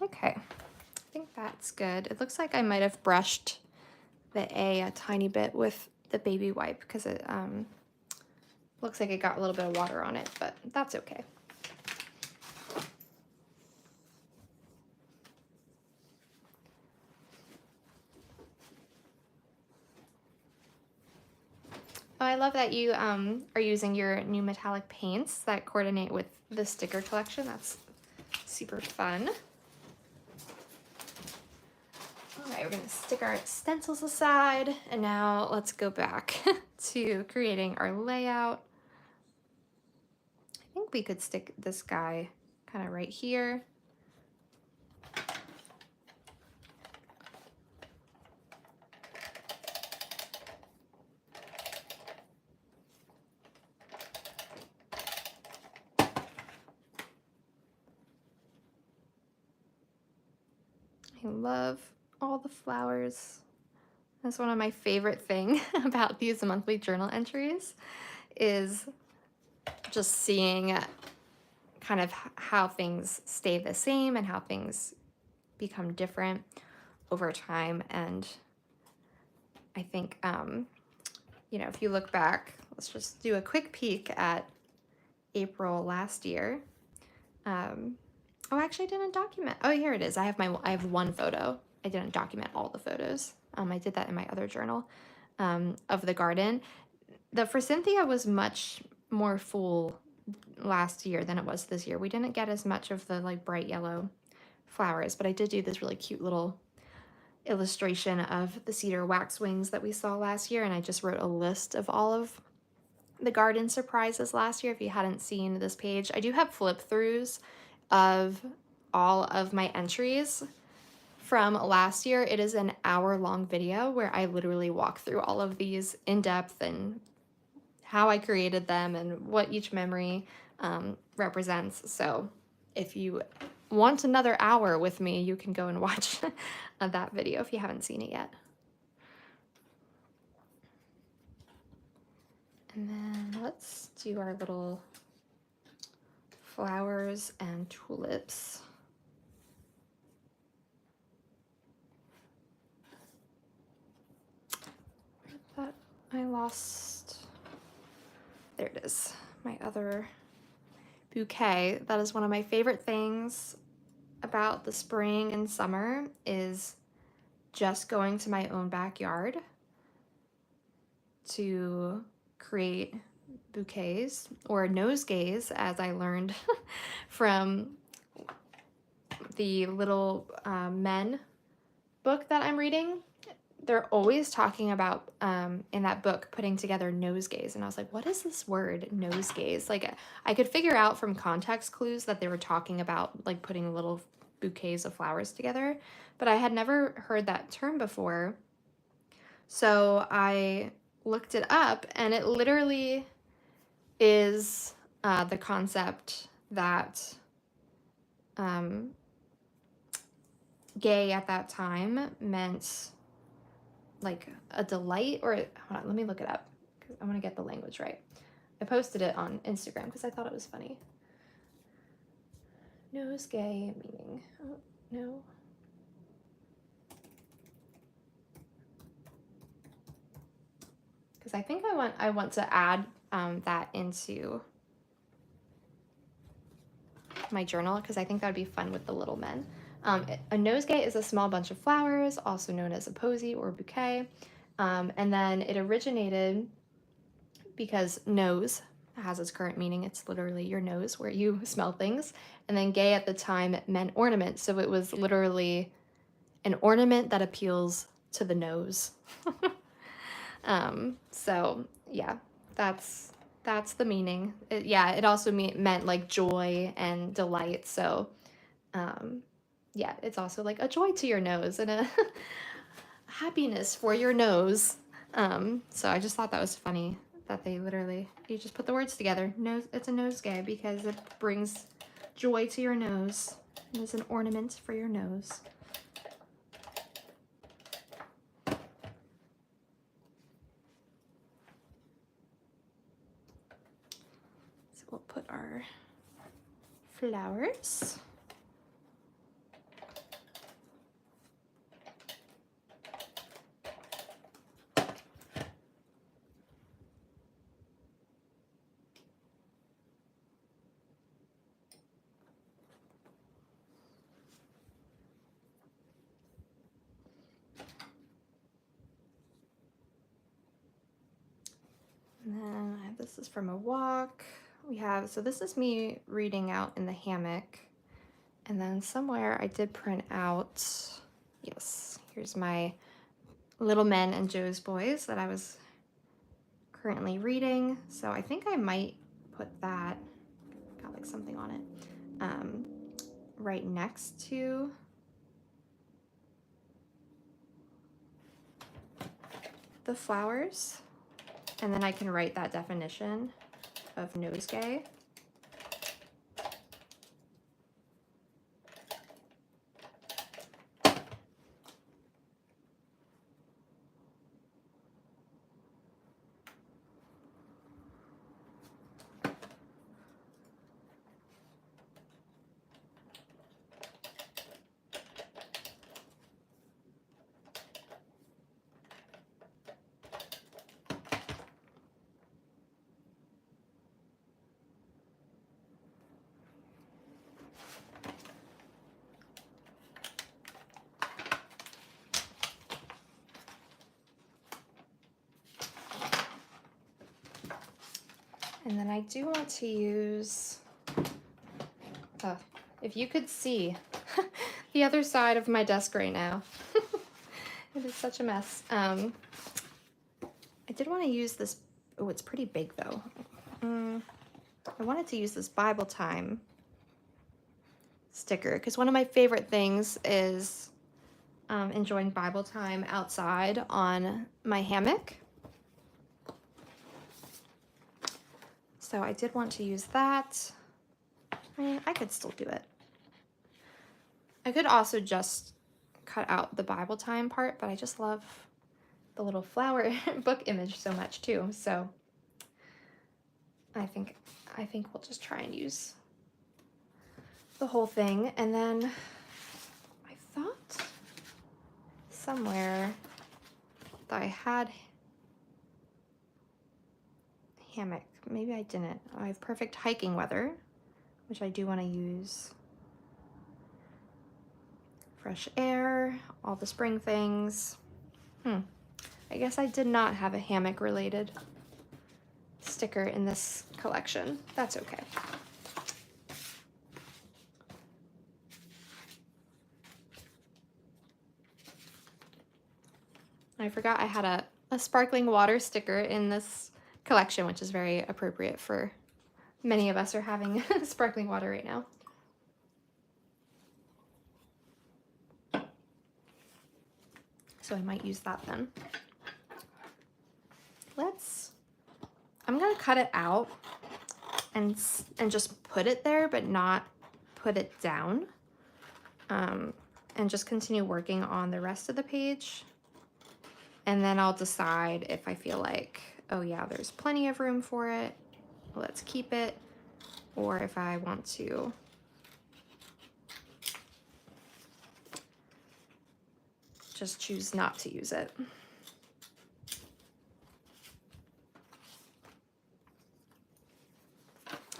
A: Okay, I think that's good. It looks like I might have brushed the A tiny bit with the baby wipe because it looks like it got a little bit of water on it, but that's okay. I love that you are using your new metallic paints that coordinate with the sticker collection. That's super fun. All right, we're gonna stick our stencils aside, and now let's go back to creating our layout. I think we could stick this guy kind of right here. I love all the flowers. That's one of my favorite things about these monthly journal entries, is just seeing kind of how things stay the same and how things become different over time. And I think, you know, if you look back, let's just do a quick peek at April last year. Oh, actually I didn't document. Oh, here it is. I have one photo. I didn't document all the photos. I did that in my other journal of the garden. The Forsythia was much more full last year than it was this year. We didn't get as much of the like bright yellow flowers, but I did do this really cute little illustration of the cedar waxwings that we saw last year, and I just wrote a list of all of the garden surprises last year if you hadn't seen this page. I do have flip throughs of all of my entries from last year. It is an hour-long video where I literally walk through all of these in depth and how I created them and what each memory represents. So if you want another hour with me, you can go and watch that video if you haven't seen it yet. And then let's do our little flowers and tulips. But I lost, there it is, my other bouquet. That is one of my favorite things about the spring and summer, is just going to my own backyard to create bouquets or nosegays, as I learned from the Little Men book that I'm reading. They're always talking about in that book putting together nosegays, and I was like, what is this word nosegays? Like, I could figure out from context clues that they were talking about like putting little bouquets of flowers together, but I had never heard that term before. So I looked it up, and it literally is the concept that gay at that time meant like a delight, or hold on, let me look it up because I want to get the language right. I posted it on Instagram because I thought it was funny. Nosegay meaning, oh no. Because I think I want to add that into my journal, because I think that would be fun with the Little Men. A nosegay is a small bunch of flowers, also known as a posy or bouquet. And then it originated because nose has its current meaning. It's literally your nose where you smell things. And then gay at the time meant ornament. So it was literally an ornament that appeals to the nose. So yeah, that's the meaning. It also meant like joy and delight. So yeah, it's also like a joy to your nose and a happiness for your nose. So I just thought that was funny that they literally, you just put the words together. Nose, it's a nosegay because it brings joy to your nose. It is an ornament for your nose. So we'll put our flowers. And then this is from a walk. We have, so this is me reading out in the hammock. And then somewhere I did print out, yes, here's my Little Men and Joe's Boys that I was currently reading. So I think I might put that, got like something on it, right next to the flowers. And then I can write that definition of nosegay. And then I do want to use, if you could see the other side of my desk right now, it is such a mess. I did want to use this, oh, it's pretty big though. I wanted to use this Bible time sticker because one of my favorite things is enjoying Bible time outside on my hammock. So I did want to use that. I mean, I could still do it. I could also just cut out the Bible time part, but I just love the little flower book image so much too. So I think we'll just try and use the whole thing. And then I thought somewhere that I had hammock. Maybe I didn't. I have perfect hiking weather, which I do want to use. Fresh air, all the spring things. I guess I did not have a hammock related sticker in this collection. That's okay. I forgot I had a sparkling water sticker in this collection, which is very appropriate for many of us are having sparkling water right now. So I might use that then. I'm gonna cut it out and just put it there, but not put it down. And just continue working on the rest of the page. And then I'll decide if I feel like, oh yeah, there's plenty of room for it, let's keep it, or if I want to just choose not to use it.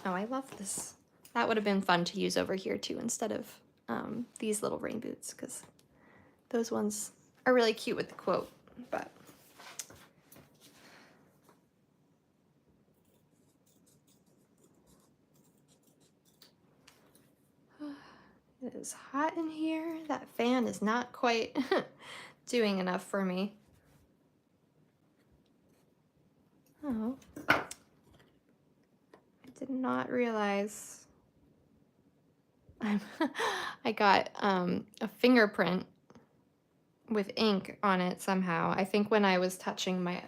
A: Oh, I love this. That would have been fun to use over here too instead of these little rain boots, because those ones are really cute with the quote, but it is hot in here. That fan is not quite doing enough for me. Oh, I did not realize I got a fingerprint with ink on it somehow. I think when I was touching my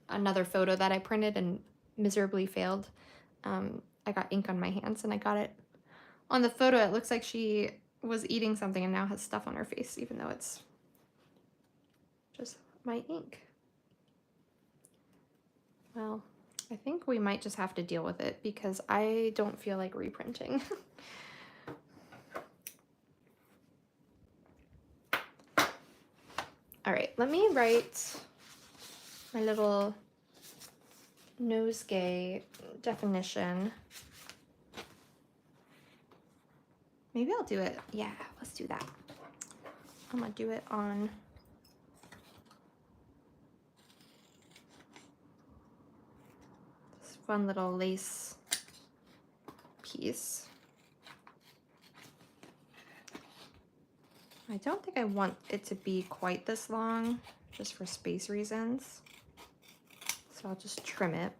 A: another photo that I printed and miserably failed, I got ink on my hands, and I got it on the photo. It looks like she was eating something and now has stuff on her face, even though it's just my ink. Well, I think we might just have to deal with it because I don't feel like reprinting. All right, let me write my little nosegay definition. Maybe I'll do it. Yeah, let's do that. I'm gonna do it on fun little lace piece. I don't think I want it to be quite this long, just for space reasons. So I'll just trim it.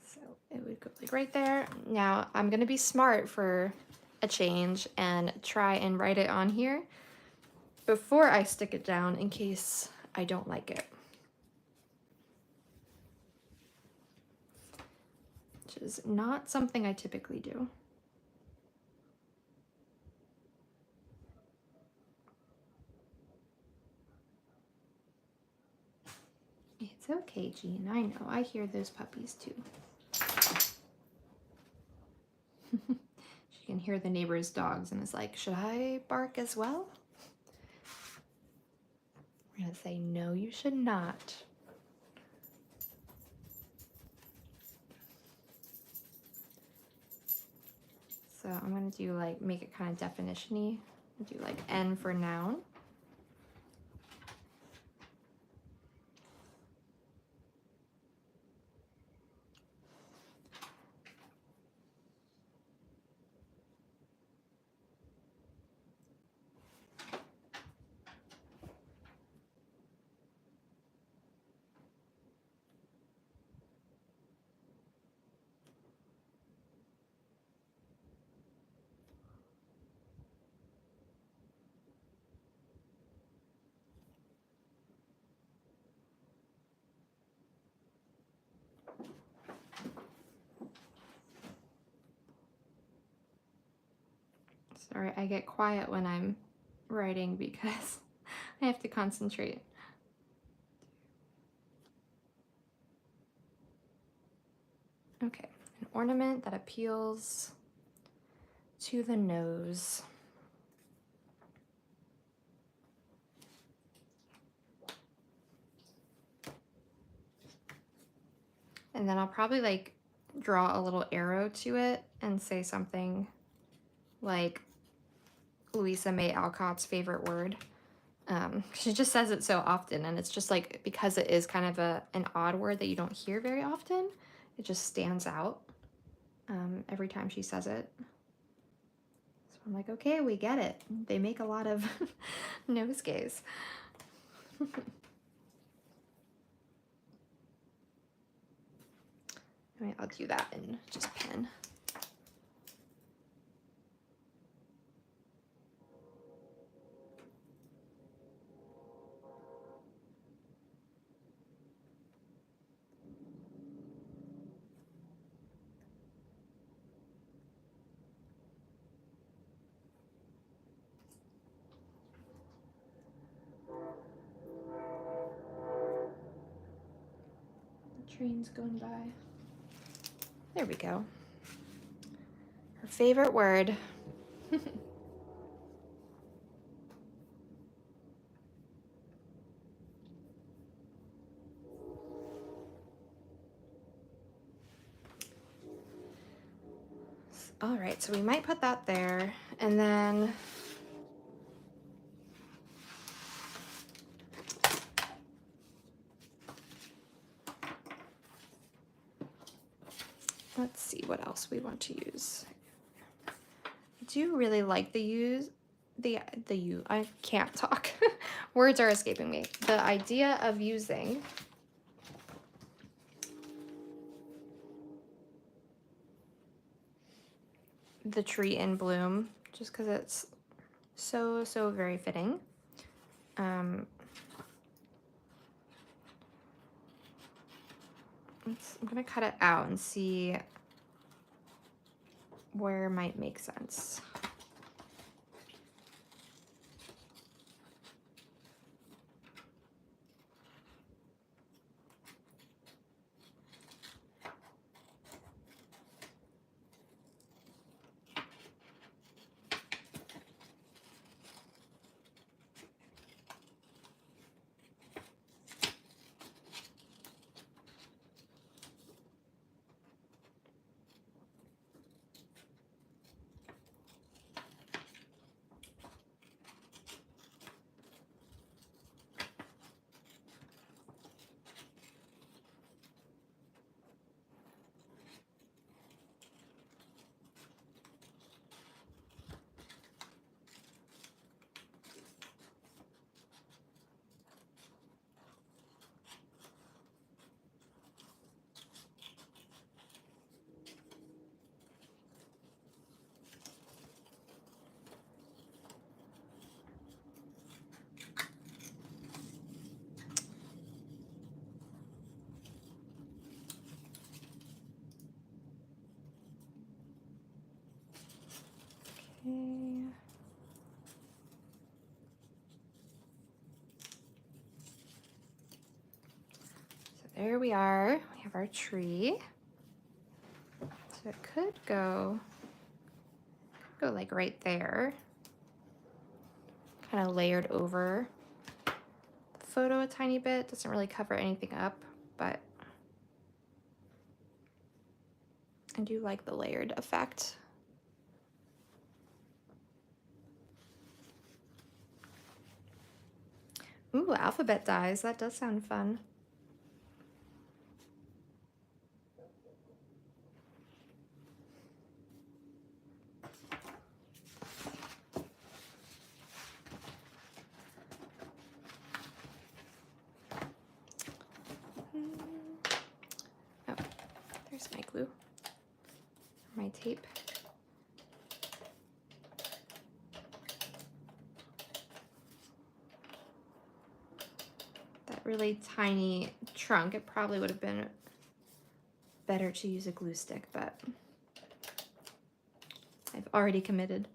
A: So it would go like right there. Now I'm gonna be smart for a change and try and write it on here before I stick it down in case I don't like it. Which is not something I typically do. It's okay, Jean. I know. I hear those puppies too. She can hear the neighbor's dogs and is like, should I bark as well? We're gonna say, no, you should not. So I'm gonna do like, make it kind of definition-y. Do like N for noun. Sorry, I get quiet when I'm writing because I have to concentrate. Okay, an ornament that appeals to the nose. And then I'll probably like draw a little arrow to it and say something like Louisa May Alcott's favorite word. She just says it so often, and it's just like, because it is kind of an odd word that you don't hear very often, it just stands out every time she says it. So I'm like, okay, we get it. They make a lot of nosegays. I'll do that in just pen. The train's going by. There we go. Her favorite word. All right, so we might put that there, and then let's see what else we want to use. I do really like I can't talk. Words are escaping me. The idea of using the tree in bloom, just because it's so very fitting. I'm gonna cut it out and see where might make sense. Okay. So there we are. We have our tree. So it could go like right there. Kind of layered over the photo a tiny bit. Doesn't really cover anything up, but I do like the layered effect. Ooh, alphabet dies. That does sound fun. Oh, there's my glue, my tape. That really tiny trunk, it probably would have been better to use a glue stick, but I've already committed.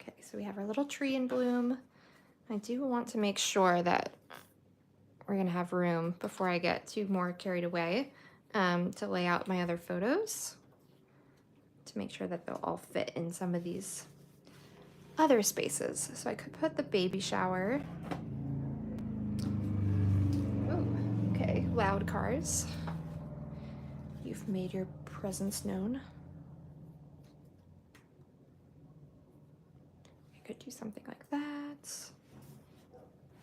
A: Okay, so we have our little tree in bloom. I do want to make sure that we're gonna have room before I get too more carried away to lay out my other photos, to make sure that they'll all fit in some of these other spaces. So I could put the baby shower. Oh, okay, loud cars. You've made your presence known. I could do something like that.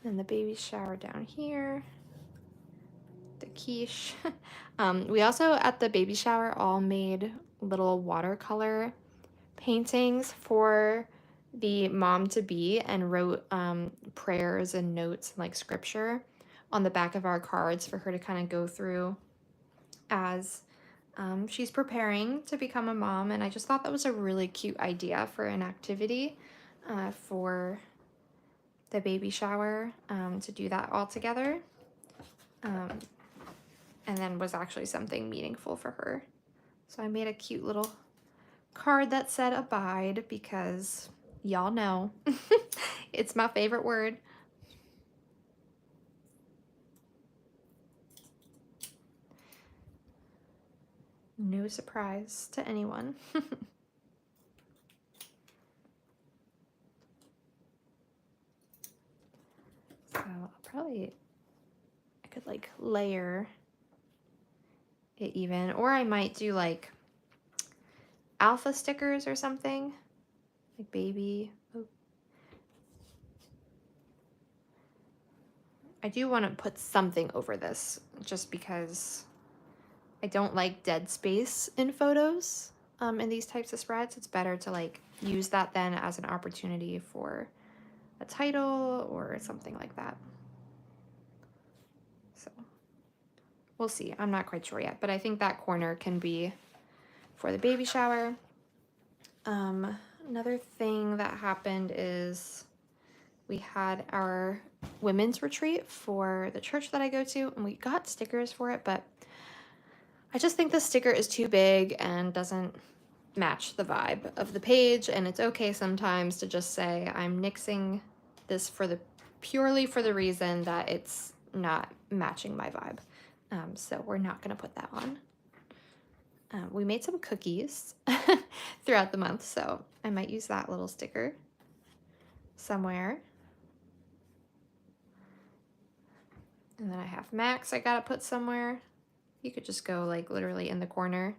A: And the baby shower down here. The quiche. We also, at the baby shower, all made little watercolor paintings for the mom-to-be and wrote prayers and notes and like scripture on the back of our cards for her to kind of go through as she's preparing to become a mom. And I just thought that was a really cute idea for an activity for the baby shower, to do that all together. And then was actually something meaningful for her. So I made a cute little card that said abide, because y'all know it's my favorite word. No surprise to anyone. So I could like layer it even, or I might do like alpha stickers or something, like baby. Oh. I do want to put something over this just because I don't like dead space in photos in these types of spreads. It's better to like use that then as an opportunity for a title or something like that. So we'll see. I'm not quite sure yet, but I think that corner can be for the baby shower. Another thing that happened is we had our women's retreat for the church that I go to, and we got stickers for it, but I just think the sticker is too big and doesn't match the vibe of the page. And it's okay sometimes to just say, I'm nixing this purely for the reason that it's not matching my vibe. So we're not gonna put that on. We made some cookies throughout the month, so I might use that little sticker somewhere. And then I have Max I gotta put somewhere. You could just go like literally in the corner.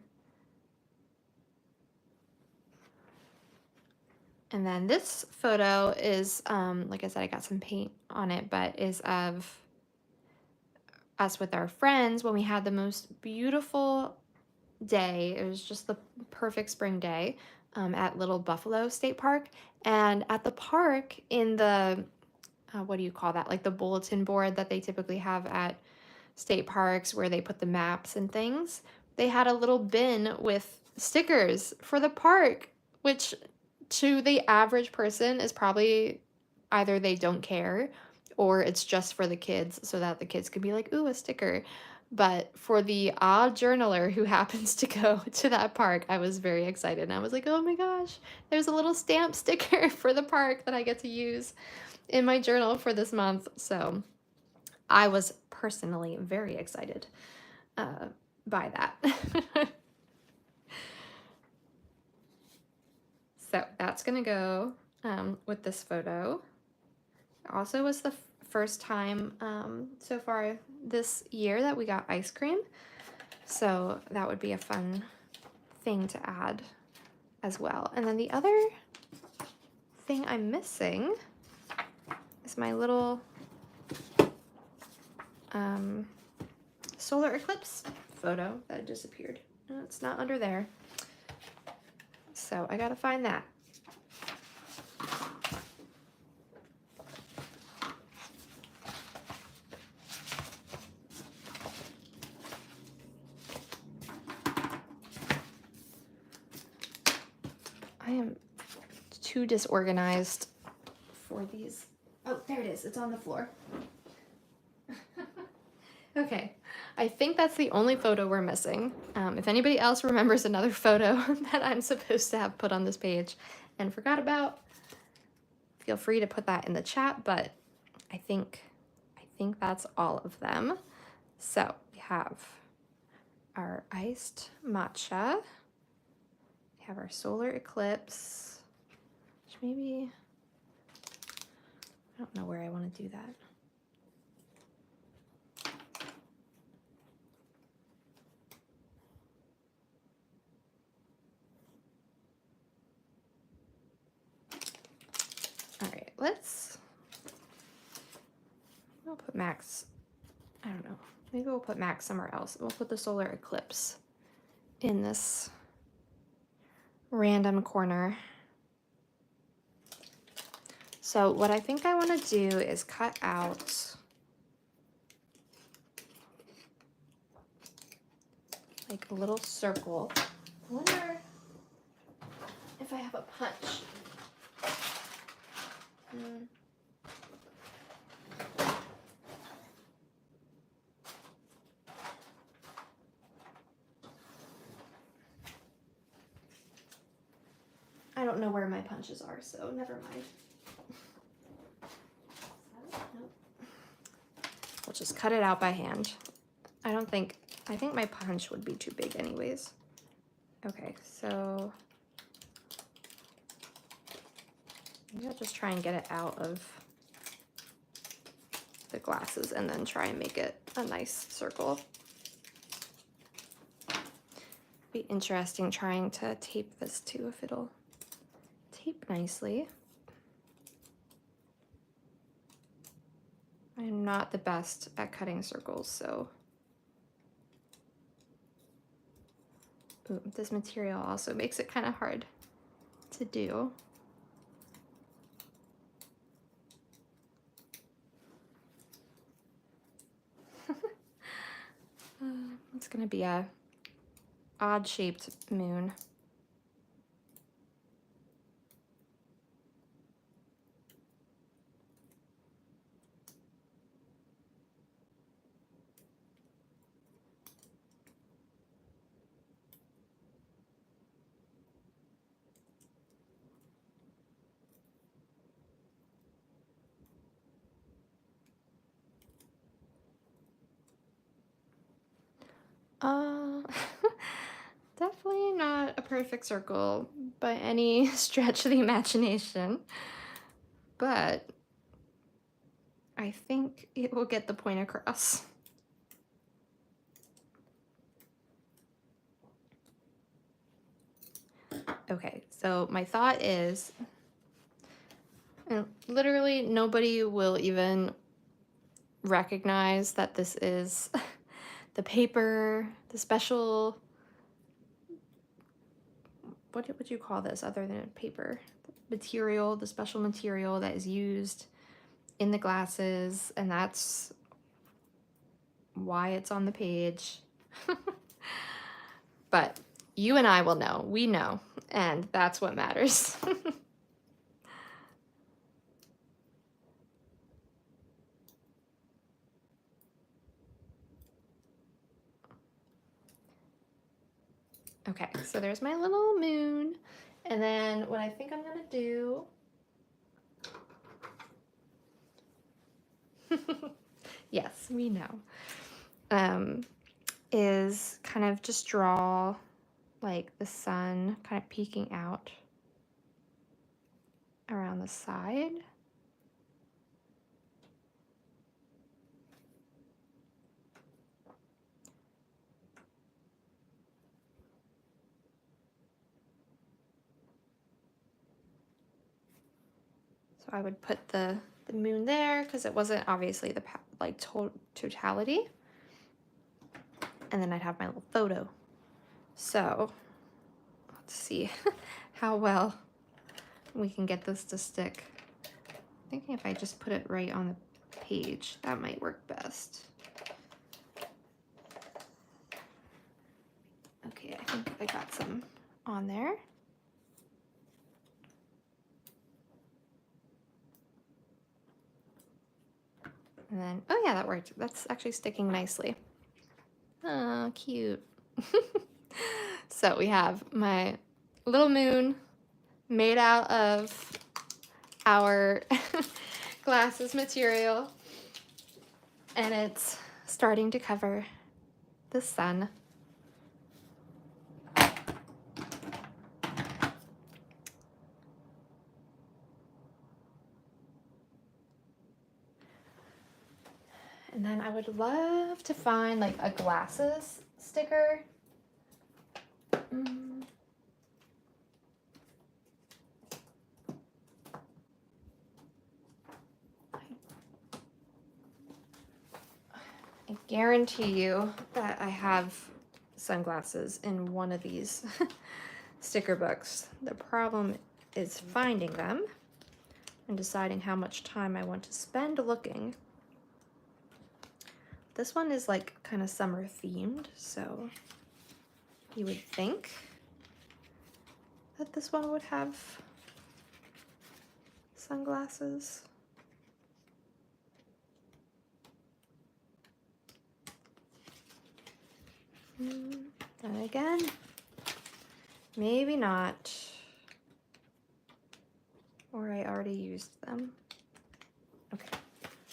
A: And then this photo is, like I said, I got some paint on it, but is of us with our friends when we had the most beautiful day. It was just the perfect spring day at Little Buffalo State Park. And at the park in the, what do you call that? Like the bulletin board that they typically have at state parks where they put the maps and things. they had a little bin with stickers for the park, which to the average person is probably either they don't care or it's just for the kids so that the kids can be like, ooh, a sticker. But for the odd journaler who happens to go to that park, I was very excited. And I was like, oh my gosh, there's a little stamp sticker for the park that I get to use in my journal for this month. So I was personally very excited by that. So that's gonna go with this photo. Also was the first time so far this year that we got ice cream. So that would be a fun thing to add as well. And then the other thing I'm missing is my little solar eclipse photo that disappeared. It's not under there. So I gotta find that. I am too disorganized for these. Oh, there it is. It's on the floor. Okay, I think that's the only photo we're missing. If anybody else remembers another photo that I'm supposed to have put on this page and forgot about, feel free to put that in the chat, but I think that's all of them. So we have our iced matcha. We have our solar eclipse, which maybe, I don't know where I want to do that. All right, we'll put Max, I don't know, maybe we'll put Max somewhere else. We'll put the solar eclipse in this random corner. So what I think I want to do is cut out like a little circle. I wonder if I have a punch. I don't know where my punches are, so never mind. Nope. We'll just cut it out by hand. I think my punch would be too big anyways. Okay, so maybe I'll just try and get it out of the glasses and then try and make it a nice circle. Be interesting trying to tape this too, if it'll tape nicely. I'm not the best at cutting circles, so. Ooh, this material also makes it kind of hard to do. It's gonna be a odd-shaped moon. Definitely not a perfect circle by any stretch of the imagination, but I think it will get the point across. Okay, so my thought is, and literally nobody will even recognize that this is the paper, the special, what would you call this other than paper? Material, the special material that is used in the glasses, and that's why it's on the page. but you and I will know. We know, and that's what matters. Okay, so there's my little moon. And then what I think I'm gonna do yes, we know, is kind of just draw like the sun kind of peeking out around the side. So I would put the moon there because it wasn't obviously the like totality. And then I'd have my little photo. So let's see how well we can get this to stick. I'm thinking if I just put it right on the page, that might work best. Okay, I think I got some on there. And then, oh yeah, that worked. That's actually sticking nicely. Oh, cute. So we have my little moon made out of our glasses material, and it's starting to cover the sun. And then I would love to find like a glasses sticker. I guarantee you that I have sunglasses in one of these sticker books. The problem is finding them and deciding how much time I want to spend looking. This one is like kind of summer themed, so you would think that this one would have sunglasses. Then again, maybe not. Or I already used them. Okay,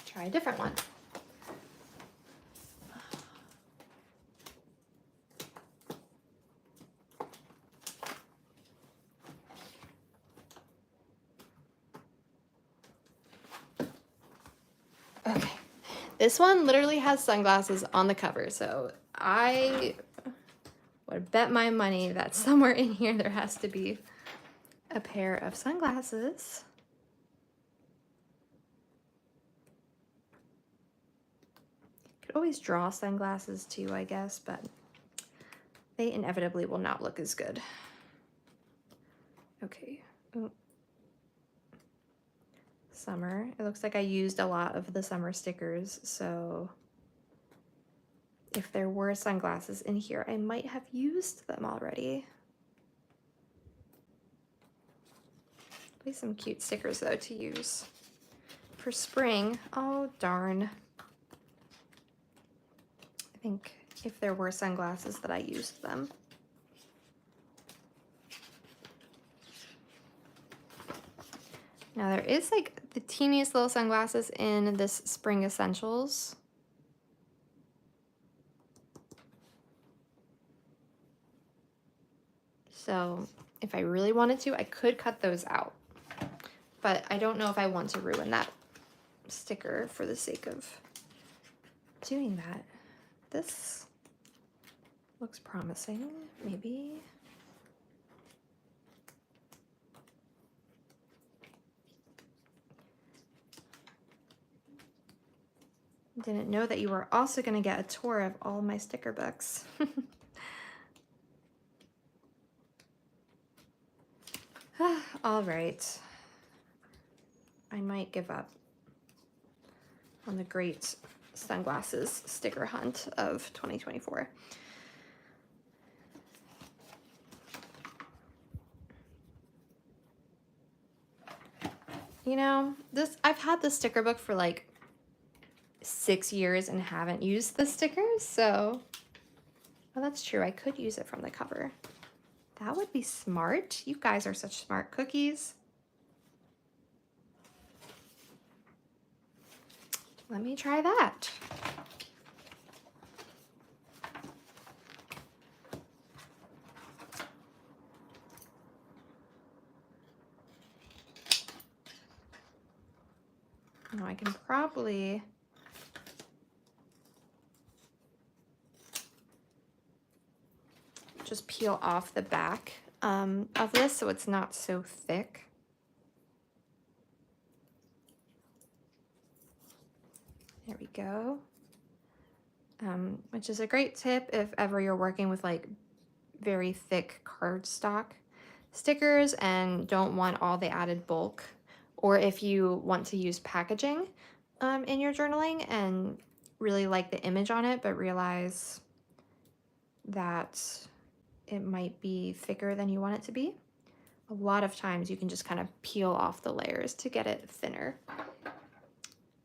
A: try a different one. Okay, this one literally has sunglasses on the cover, so I would bet my money that somewhere in here there has to be a pair of sunglasses. Could always draw sunglasses too, I guess, but they inevitably will not look as good. Okay. Ooh. Summer. It looks like I used a lot of the summer stickers, so if there were sunglasses in here, I might have used them already. Be some cute stickers though to use for spring. Oh darn. I think if there were sunglasses that I used them. Now there is like the teeniest little sunglasses in this Spring Essentials. So if I really wanted to, I could cut those out. But I don't know if I want to ruin that sticker for the sake of doing that. This looks promising, maybe. Didn't know that you were also going to get a tour of all my sticker books. All right. I might give up on the great sunglasses sticker hunt of 2024. You know, I've had the sticker book for like 6 years and haven't used the stickers, so well, that's true. I could use it from the cover. That would be smart. You guys are such smart cookies. Let me try that. Now I can probably just peel off the back of this so it's not so thick. There we go. Which is a great tip if ever you're working with like very thick cardstock stickers and don't want all the added bulk, or if you want to use packaging in your journaling and really like the image on it but realize that it might be thicker than you want it to be. A lot of times you can just kind of peel off the layers to get it thinner.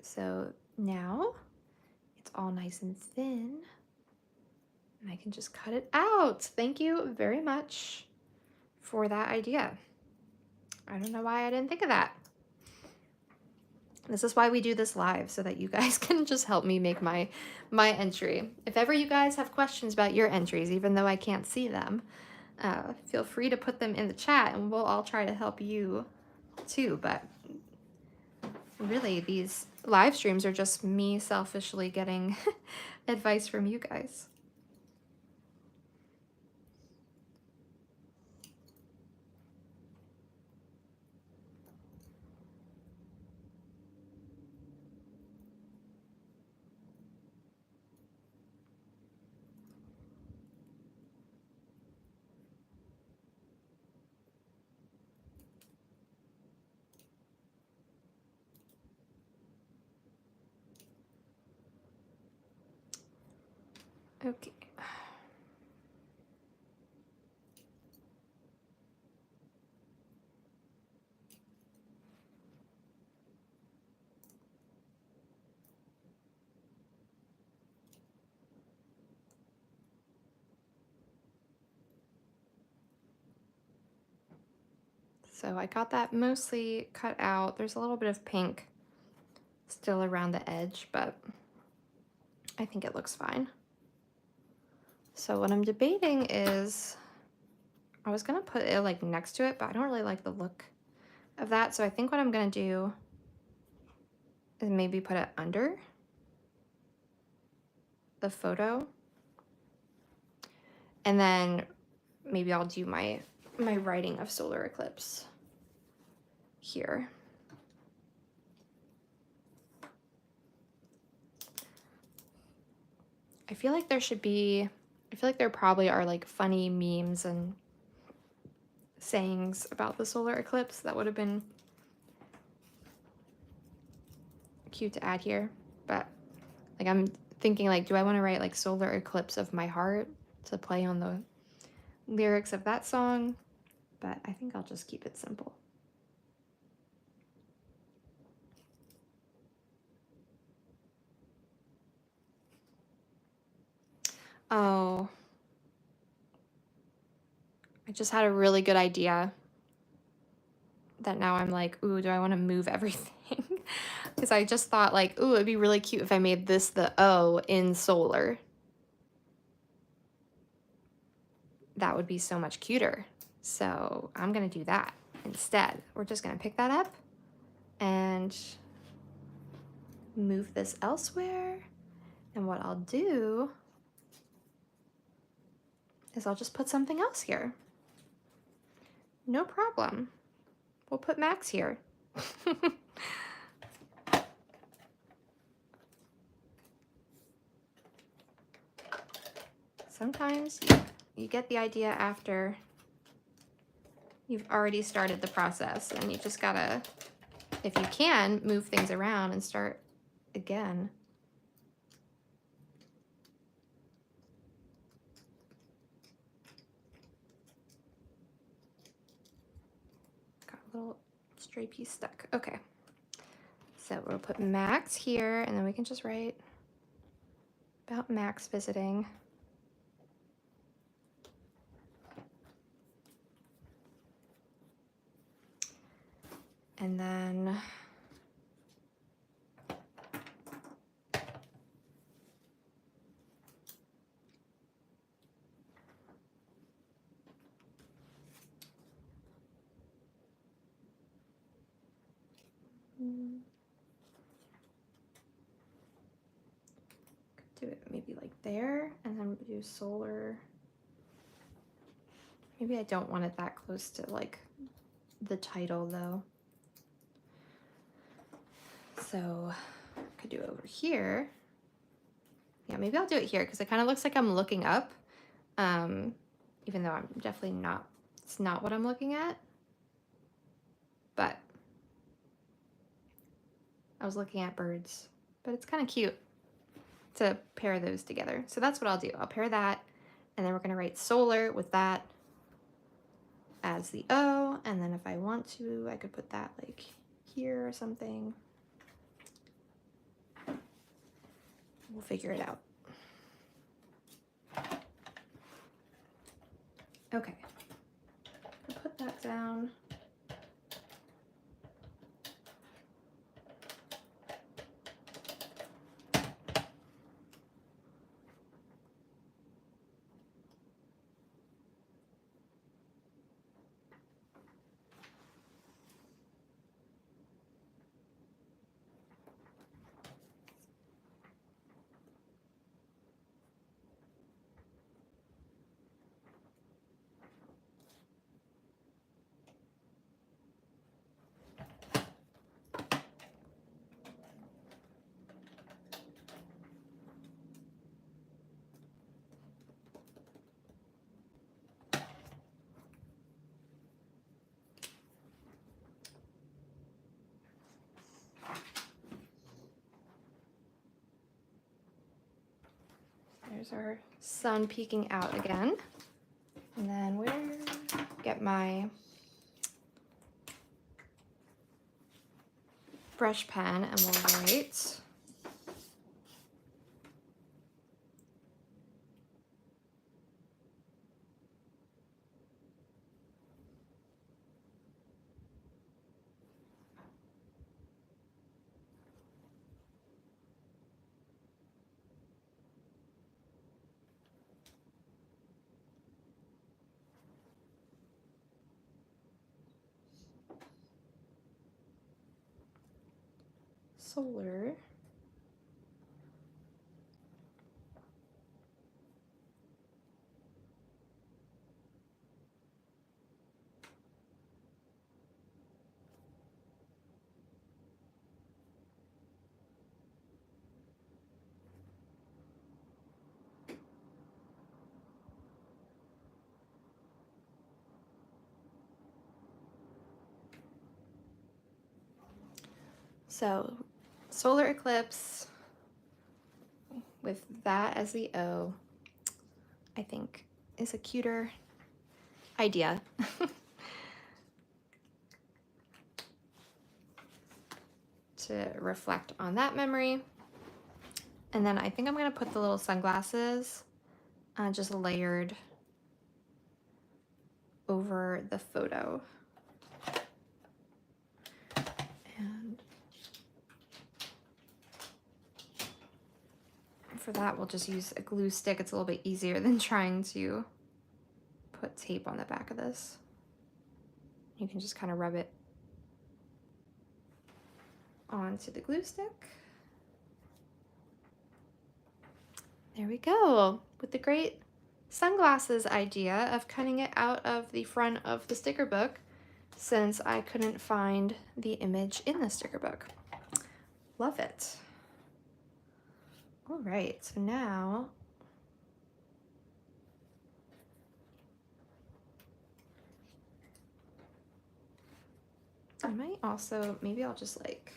A: So now it's all nice and thin and I can just cut it out. Thank you very much for that idea. I don't know why I didn't think of that. This is why we do this live, so that you guys can just help me make my entry. If ever you guys have questions about your entries, even though I can't see them, feel free to put them in the chat and we'll all try to help you too. But really, these live streams are just me selfishly getting advice from you guys. Okay. So I got that mostly cut out. There's a little bit of pink still around the edge, but I think it looks fine. So what I'm debating is, I was gonna put it like next to it, but I don't really like the look of that. So I think what I'm gonna do is maybe put it under the photo. And then maybe I'll do my writing of solar eclipse here. I feel like there probably are like funny memes and sayings about the solar eclipse that would have been cute to add here. But like I'm thinking like, do I want to write like solar eclipse of my heart to play on the lyrics of that song? But I think I'll just keep it simple. Oh, I just had a really good idea that now I'm like, ooh, do I want to move everything? Because I just thought like, ooh, it'd be really cute if I made this the O in solar. That would be so much cuter. So I'm gonna do that instead. We're just gonna pick that up and move this elsewhere. And what I'll do is I'll just put something else here. No problem. We'll put Max here. Sometimes you get the idea after you've already started the process, and you just gotta, if you can, move things around and start again. Got a little stray piece stuck. Okay. So we'll put Max here, and then we can just write about Max visiting. And then do it maybe like there, and then do solar. Maybe I don't want it that close to like the title though. So I could do it over here. Yeah, maybe I'll do it here because it kind of looks like I'm looking up, even though I'm definitely not. It's not what I'm looking at, but I was looking at birds. But it's kind of cute to pair those together. So that's what I'll do. I'll pair that, and then we're gonna write solar with that as the O, and then if I want to, I could put that like here or something. We'll figure it out. Okay, I'll put that down. There's our sun peeking out again. And then get my brush pen and we'll write solar. So solar eclipse with that as the O, I think is a cuter idea. To reflect on that memory. And then I think I'm gonna put the little sunglasses just layered over the photo. And for that, we'll just use a glue stick. It's a little bit easier than trying to put tape on the back of this. You can just kind of rub it onto the glue stick. There we go, with the great sunglasses idea of cutting it out of the front of the sticker book since I couldn't find the image in the sticker book. Love it. All right, so now I might also, maybe I'll just like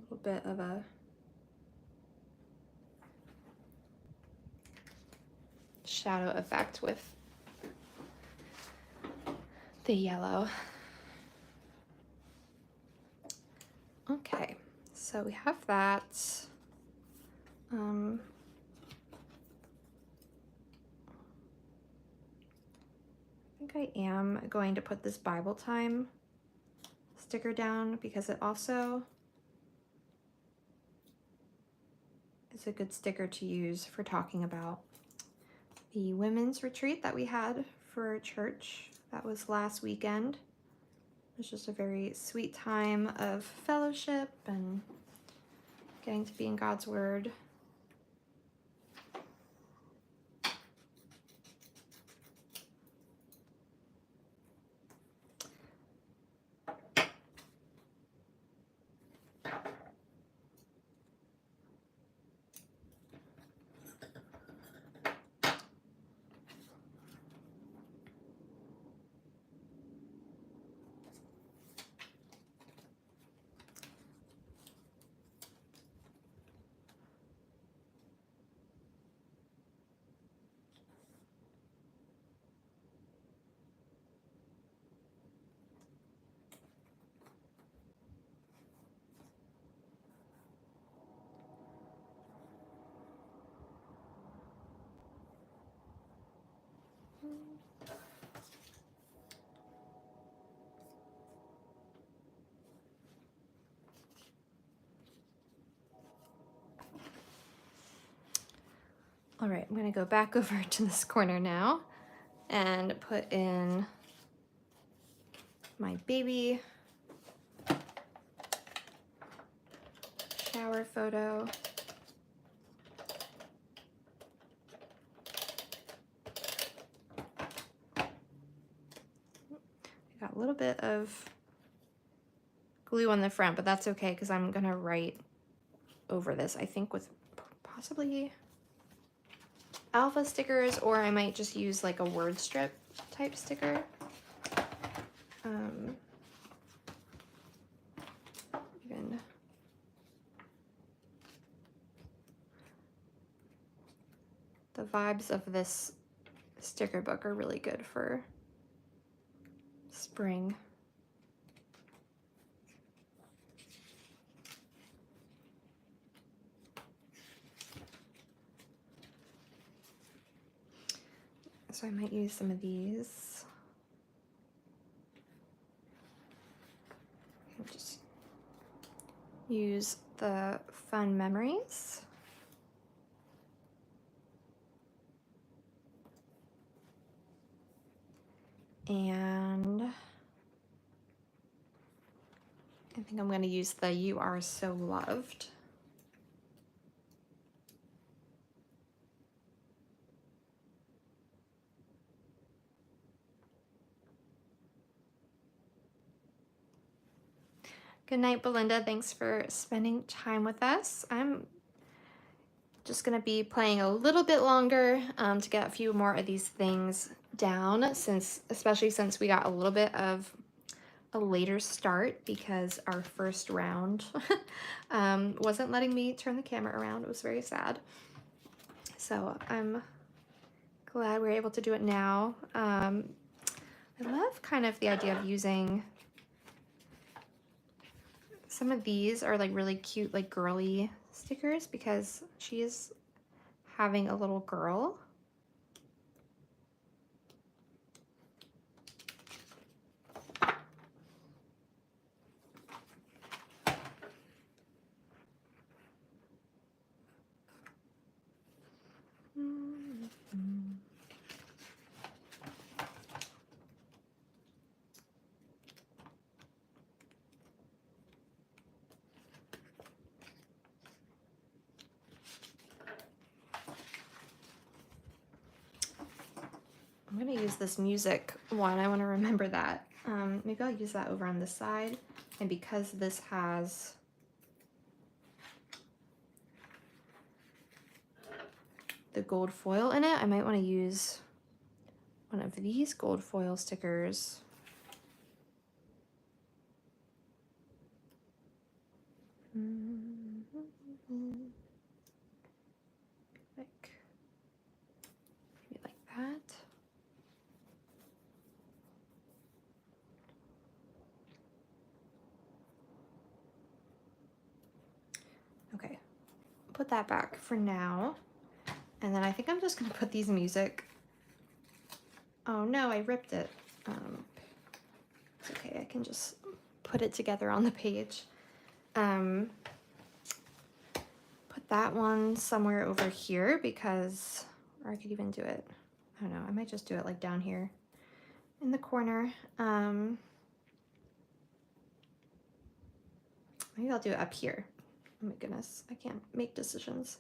A: little bit of a shadow effect with the yellow. Okay, so we have that. I think I am going to put this Bible time sticker down because it also is a good sticker to use for talking about the women's retreat that we had for church. That was last weekend. It was just a very sweet time of fellowship and getting to be in God's Word. All right, I'm gonna go back over to this corner now and put in my baby shower photo. I got a little bit of glue on the front, but that's okay because I'm gonna write over this, I think, with possibly alpha stickers, or I might just use like a word strip type sticker. Even the vibes of this sticker book are really good for spring. So I might use some of these. And just use the fun memories. And I think I'm going to use the "You Are So Loved." Good night, Belinda. Thanks for spending time with us. I'm just gonna be playing a little bit longer to get a few more of these things down, especially since we got a little bit of a later start because our first round wasn't letting me turn the camera around. It was very sad. So I'm glad we're able to do it now. I love kind of the idea of using some of these are like really cute, like girly stickers because she is having a little girl. I'm gonna use this music one. I want to remember that. Maybe I'll use that over on this side. And because this has the gold foil in it, I might want to use one of these gold foil stickers. put that back for now. And then I think I'm just gonna put these music. Oh no, I ripped it. It's okay, I can just put it together on the page. Put that one somewhere over here because, or I could even do it, I don't know, I might just do it like down here in the corner. Maybe I'll do it up here. Oh my goodness, I can't make decisions.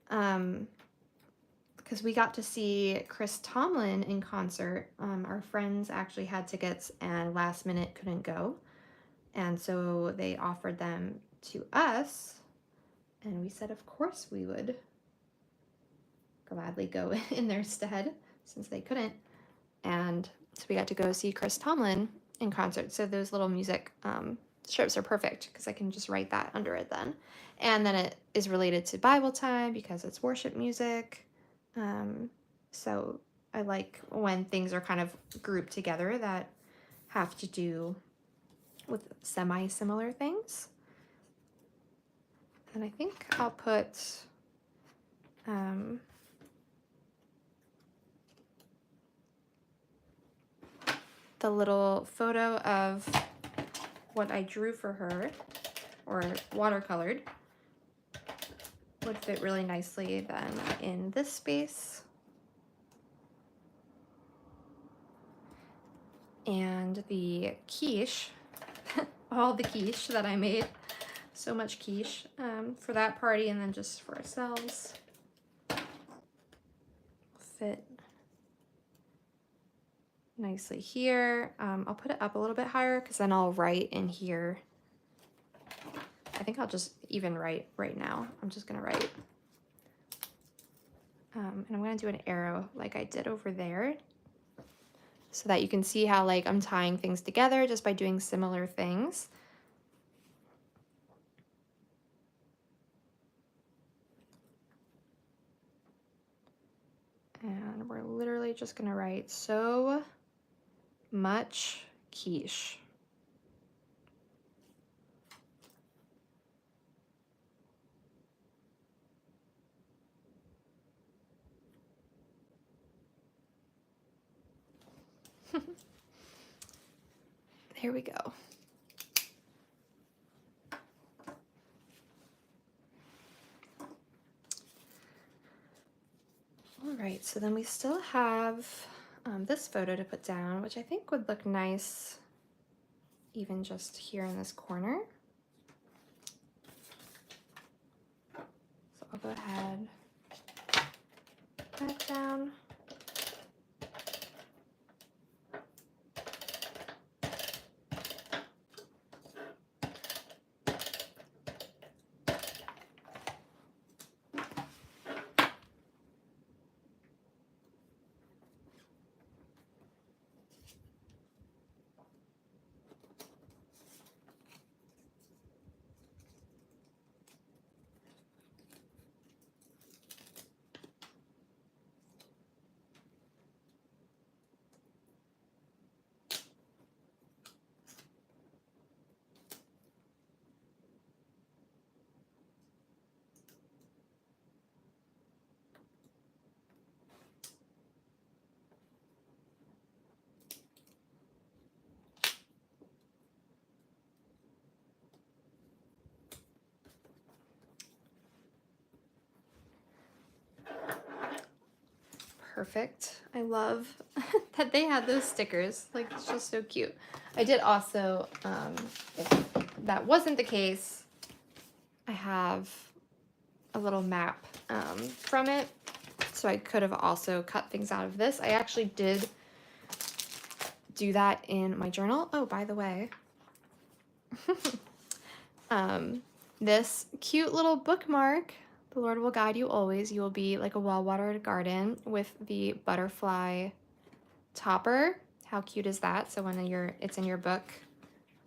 A: Because we got to see Chris Tomlin in concert. Our friends actually had tickets and last minute couldn't go. And so they offered them to us. And we said, of course we would gladly go in their stead since they couldn't. And so we got to go see Chris Tomlin in concert. So those little music strips are perfect because I can just write that under it then. And then it is related to Bible time because it's worship music. So I like when things are kind of grouped together that have to do with semi-similar things. And I think I'll put the little photo of what I drew for her, or watercolored, would fit really nicely then in this space. And the quiche, all the quiche that I made, so much quiche for that party and then just for ourselves, fit nicely here. I'll put it up a little bit higher because then I'll write in here. I think I'll just even write right now. I'm just gonna write. And I'm gonna do an arrow like I did over there so that you can see how like I'm tying things together just by doing similar things. And we're literally just gonna write so much quiche. There we go. All right, so then we still have this photo to put down, which I think would look nice even just here in this corner. So I'll go ahead, put that down. Perfect. I love that they had those stickers. Like, it's just so cute. I did also, if that wasn't the case, I have a little map from it. So I could have also cut things out of this. I actually did do that in my journal. Oh, by the way, this cute little bookmark, the Lord will guide you always. You will be like a well-watered garden, with the butterfly topper. How cute is that? So when it's in your book,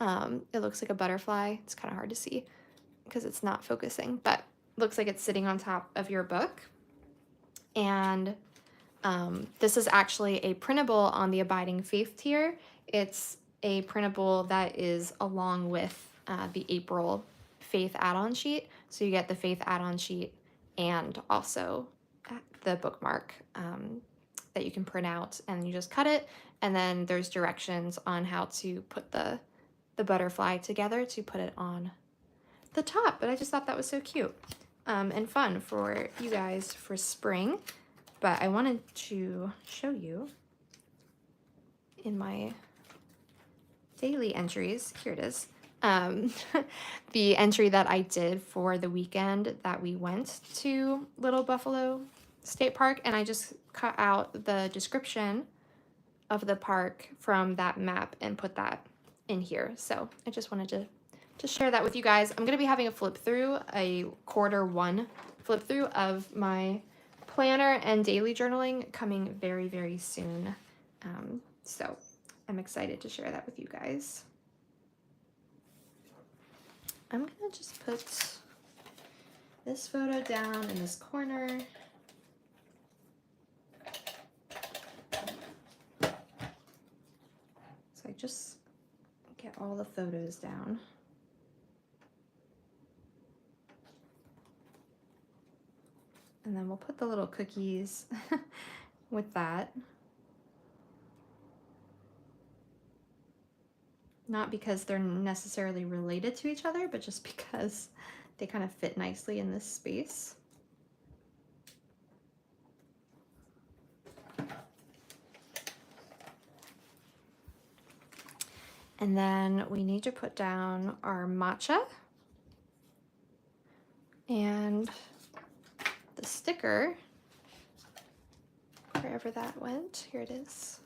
A: it looks like a butterfly. It's kind of hard to see because it's not focusing, but it looks like it's sitting on top of your book. And this is actually a printable on the Abiding Faith tier. It's a printable that is along with the April Faith add-on sheet. So you get the Faith add-on sheet and also the bookmark that you can print out, and you just cut it, and then there's directions on how to put the butterfly together to put it on the top. But I just thought that was so cute and fun for you guys for spring. But I wanted to show you in my daily entries, here it is, the entry that I did for the weekend that we went to Little Buffalo State Park, and I just cut out the description of the park from that map and put that in here. So I just wanted to share that with you guys. I'm going to be having a flip through, a Q1 flip through of my planner and daily journaling coming very, very soon. So I'm excited to share that with you guys. I'm going to just put this photo down in this corner. So I just get all the photos down. And then we'll put the little cookies with that. Not because they're necessarily related to each other, but just because they kind of fit nicely in this space. And then we need to put down our matcha and the sticker, wherever that went. Here it is.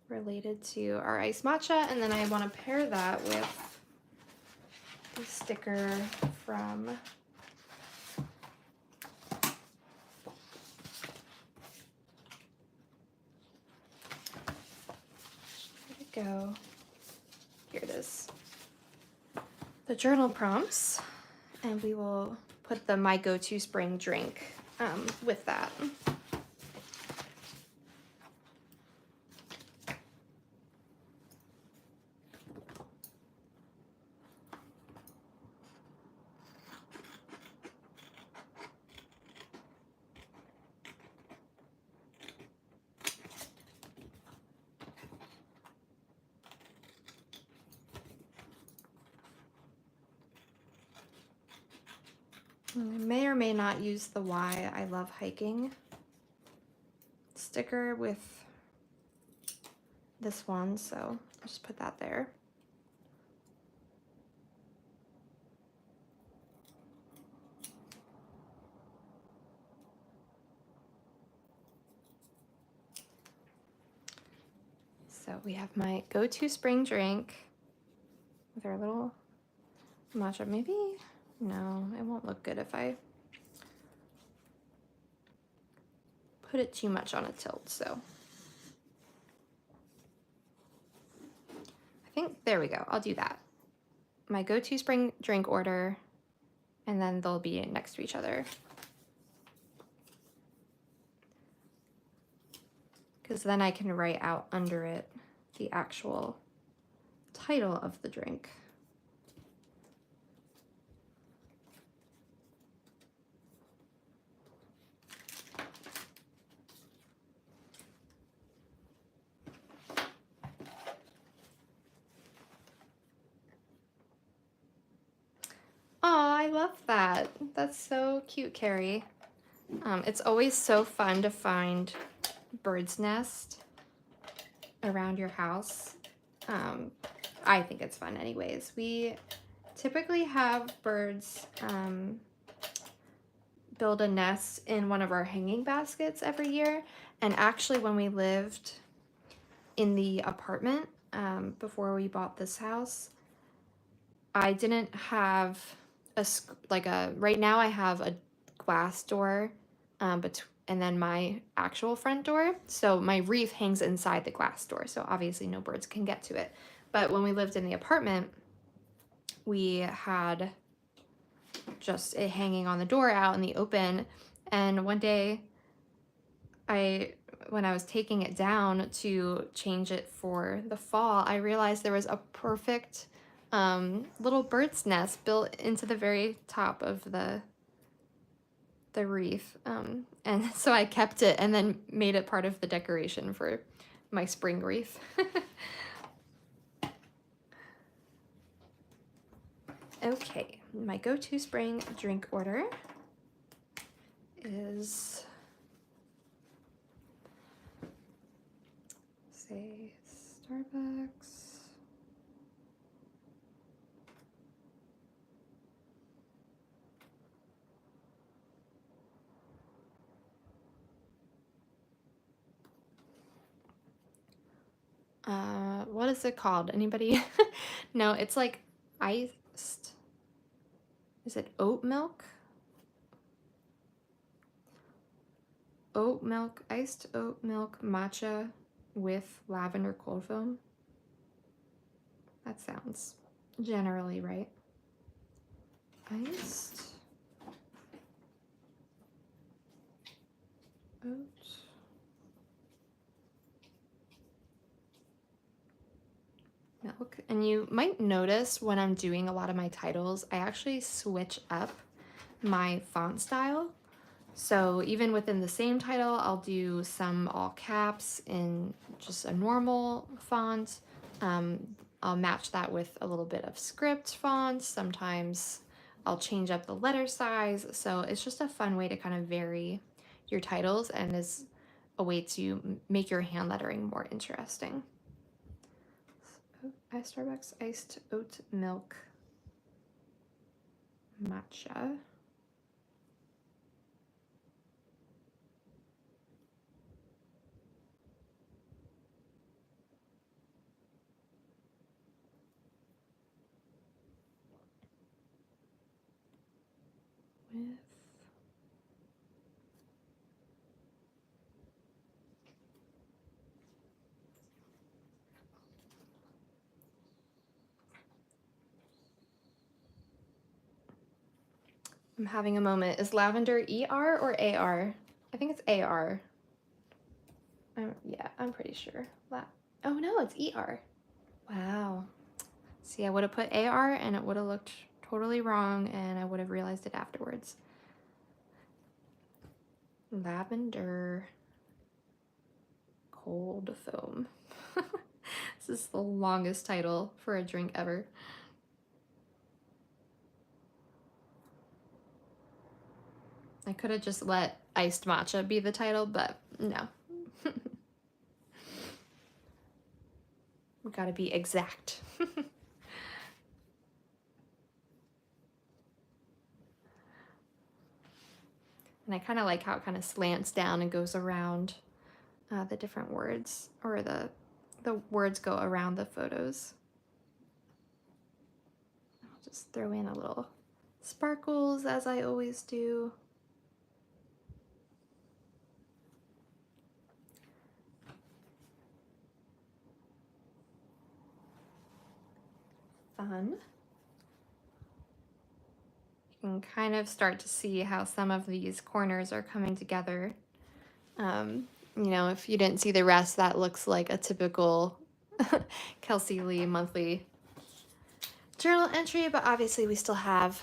A: Related to our iced matcha, and then I want to pair that with the sticker from go. Here it is. The journal prompts, and we will put the my go-to spring drink with that. I may or may not use the Why I Love Hiking sticker with this one, so I'll just put that there. So we have my go-to spring drink with our little matcha. Maybe, no, it won't look good if I put it too much on a tilt, so. I think, there we go, I'll do that. My go-to spring drink order, and then they'll be next to each other. Because then I can write out under it the actual title of the drink. Oh, I love that. That's so cute, Carrie. It's always so fun to find bird's nest around your house. I think it's fun anyways. We typically have birds build a nest in one of our hanging baskets every year. And actually when we lived in the apartment before we bought this house, I didn't have right now I have a glass door and then my actual front door. So my wreath hangs inside the glass door. So obviously no birds can get to it. But when we lived in the apartment, we had just it hanging on the door out in the open. And one day when I was taking it down to change it for the fall, I realized there was a perfect little bird's nest built into the very top of the wreath. And so I kept it and then made it part of the decoration for my spring wreath. Okay, my go-to spring drink order is, say, Starbucks. What is it called? Anybody? No, it's like iced. Is it oat milk? Oat milk, iced oat milk matcha with lavender cold foam. That sounds generally right. Iced oat milk. And you might notice when I'm doing a lot of my titles, I actually switch up my font style. So even within the same title, I'll do some all caps in just a normal font. I'll match that with a little bit of script fonts. Sometimes I'll change up the letter size. So it's just a fun way to kind of vary your titles and is a way to make your hand lettering more interesting. So, Starbucks iced oat milk matcha. With I'm having a moment. Is lavender ER or AR? I think it's AR. Yeah, I'm pretty sure. Oh no, it's ER. Wow. See, I would have put AR and it would have looked totally wrong and I would have realized it afterwards. Lavender cold foam. This is the longest title for a drink ever. I could have just let iced matcha be the title, but no. We gotta be exact. And I kind of like how it kind of slants down and goes around the different words, or the words go around the photos. I'll just throw in a little sparkles as I always do. Fun. You can kind of start to see how some of these corners are coming together. You know, if you didn't see the rest, that looks like a typical Kelsey Lee monthly journal entry, but obviously we still have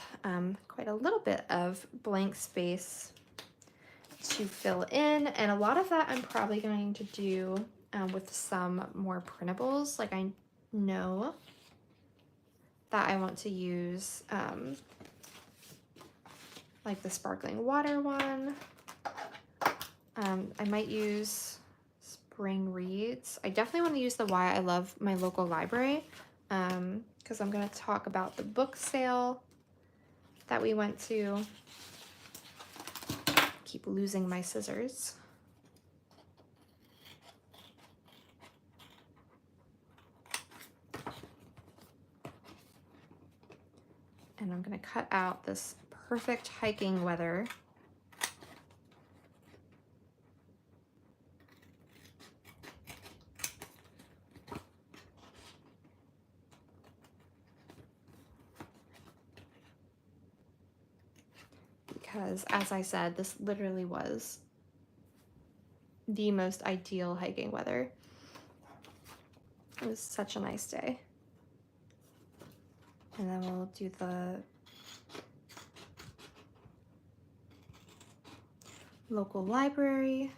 A: quite a little bit of blank space to fill in, and a lot of that I'm probably going to do with some more printables. Like, I know that I want to use like the sparkling water one. I might use spring reads. I definitely want to use the Why I Love My Local Library, because I'm going to talk about the book sale that we went to. Keep losing my scissors. And I'm going to cut out this perfect hiking weather. Because, as I said, this literally was the most ideal hiking weather. It was such a nice day. And then we'll do the local library.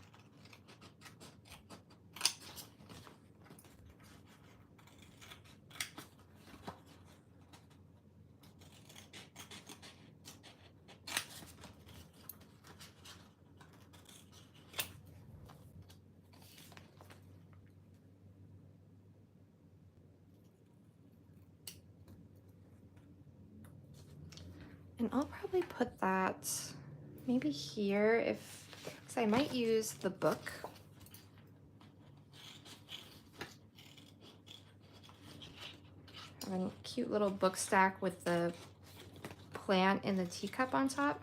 A: And I'll probably put that maybe here because I might use the book. A cute little book stack with the plant and the teacup on top.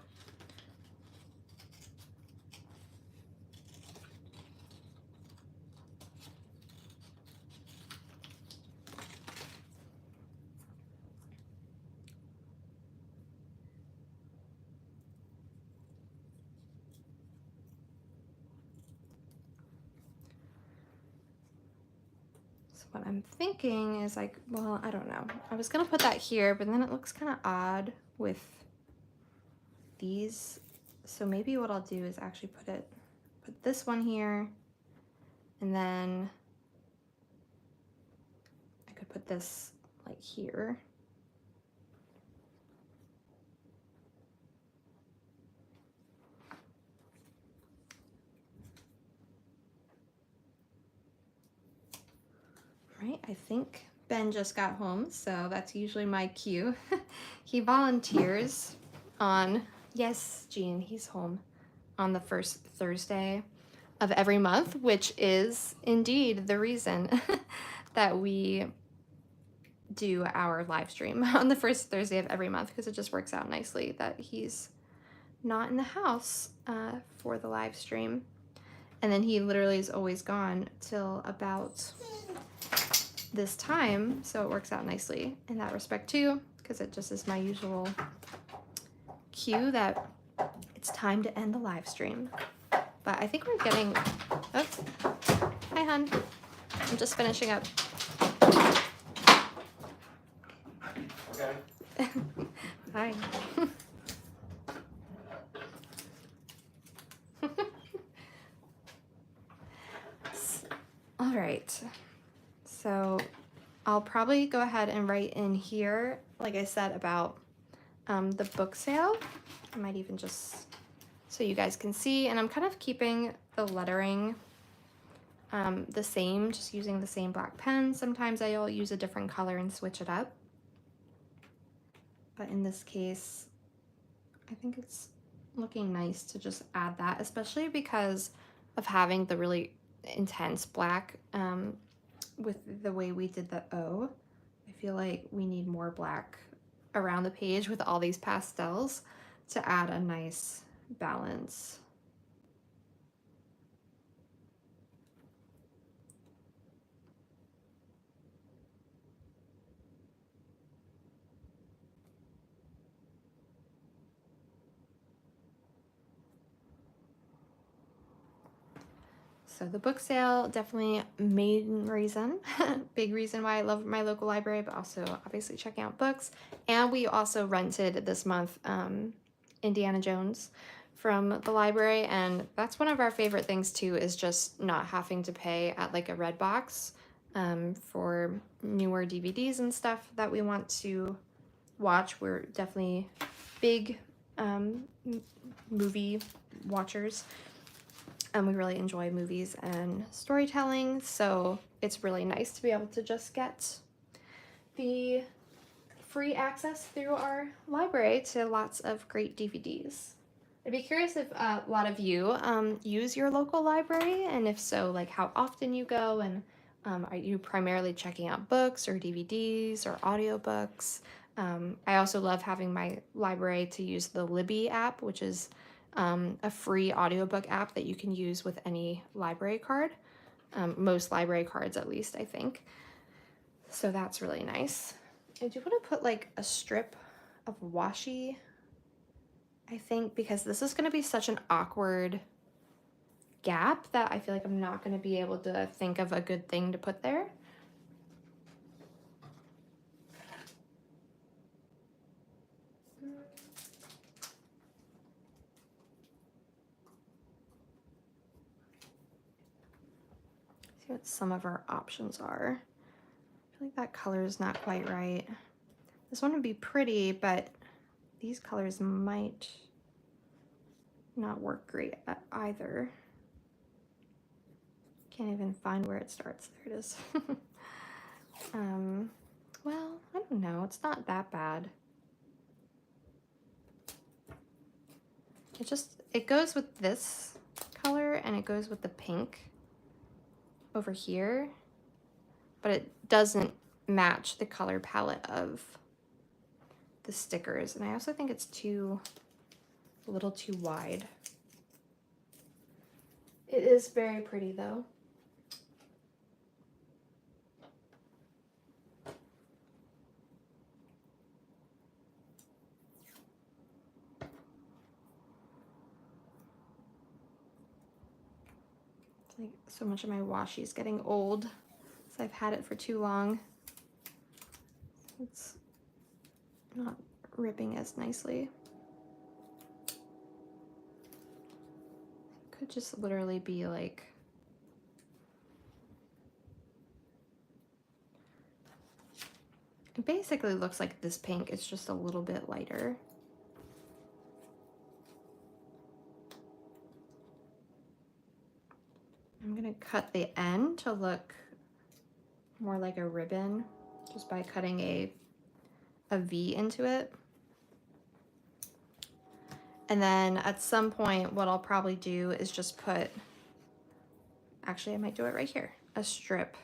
A: What I'm thinking is like, well, I don't know. I was gonna put that here, but then it looks kind of odd with these. So maybe what I'll do is actually put this one here, and then I could put this like here. Right, I think Ben just got home, so that's usually my cue. He volunteers on, yes, Jean, he's home, on the first Thursday of every month, which is indeed the reason that we do our live stream on the first Thursday of every month, because it just works out nicely that he's not in the house for the live stream. And then he literally is always gone till about this time, so it works out nicely in that respect too, because it just is my usual cue that it's time to end the live stream. But I think we're getting, oh, hi hon, I'm just finishing up. Okay. Hi. All right. So I'll probably go ahead and write in here, like I said, about the book sale. I might even just, so you guys can see, and I'm kind of keeping the lettering the same, just using the same black pen. Sometimes I'll use a different color and switch it up. But in this case, I think it's looking nice to just add that, especially because of having the really intense black with the way we did the O. I feel like we need more black around the page with all these pastels to add a nice balance. So the book sale, definitely main reason, big reason why I love my local library, but also obviously checking out books. And we also rented this month Indiana Jones from the library, and that's one of our favorite things too, is just not having to pay at like a red box for newer DVDs and stuff that we want to watch. We're definitely big movie watchers. And we really enjoy movies and storytelling, so it's really nice to be able to just get the free access through our library to lots of great DVDs. I'd be curious if a lot of you use your local library, and if so, like how often you go, and are you primarily checking out books or DVDs or audiobooks? I also love having my library to use the Libby app, which is a free audiobook app that you can use with any library card, most library cards at least, I think. So that's really nice. I do want to put like a strip of washi, I think, because this is going to be such an awkward gap that I feel like I'm not going to be able to think of a good thing to put there. see what some of our options are. I feel like that color is not quite right. This one would be pretty, but these colors might not work great either. Can't even find where it starts. There it is. Well, I don't know. It's not that bad. It goes with this color and it goes with the pink over here, but it doesn't match the color palette of the stickers. And I also think it's a little too wide. It is very pretty though. Like so much of my washi is getting old, so I've had it for too long. It's not ripping as nicely. It could just literally be like it basically looks like this pink. It's just a little bit lighter. I'm gonna cut the end to look more like a ribbon just by cutting a V into it. And then at some point, what I'll probably do is just put, actually I might do it right here, a strip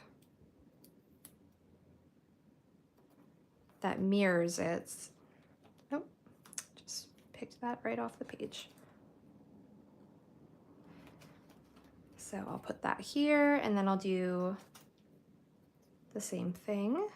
A: that mirrors it. Oh, just picked that right off the page. So I'll put that here and then I'll do the same thing.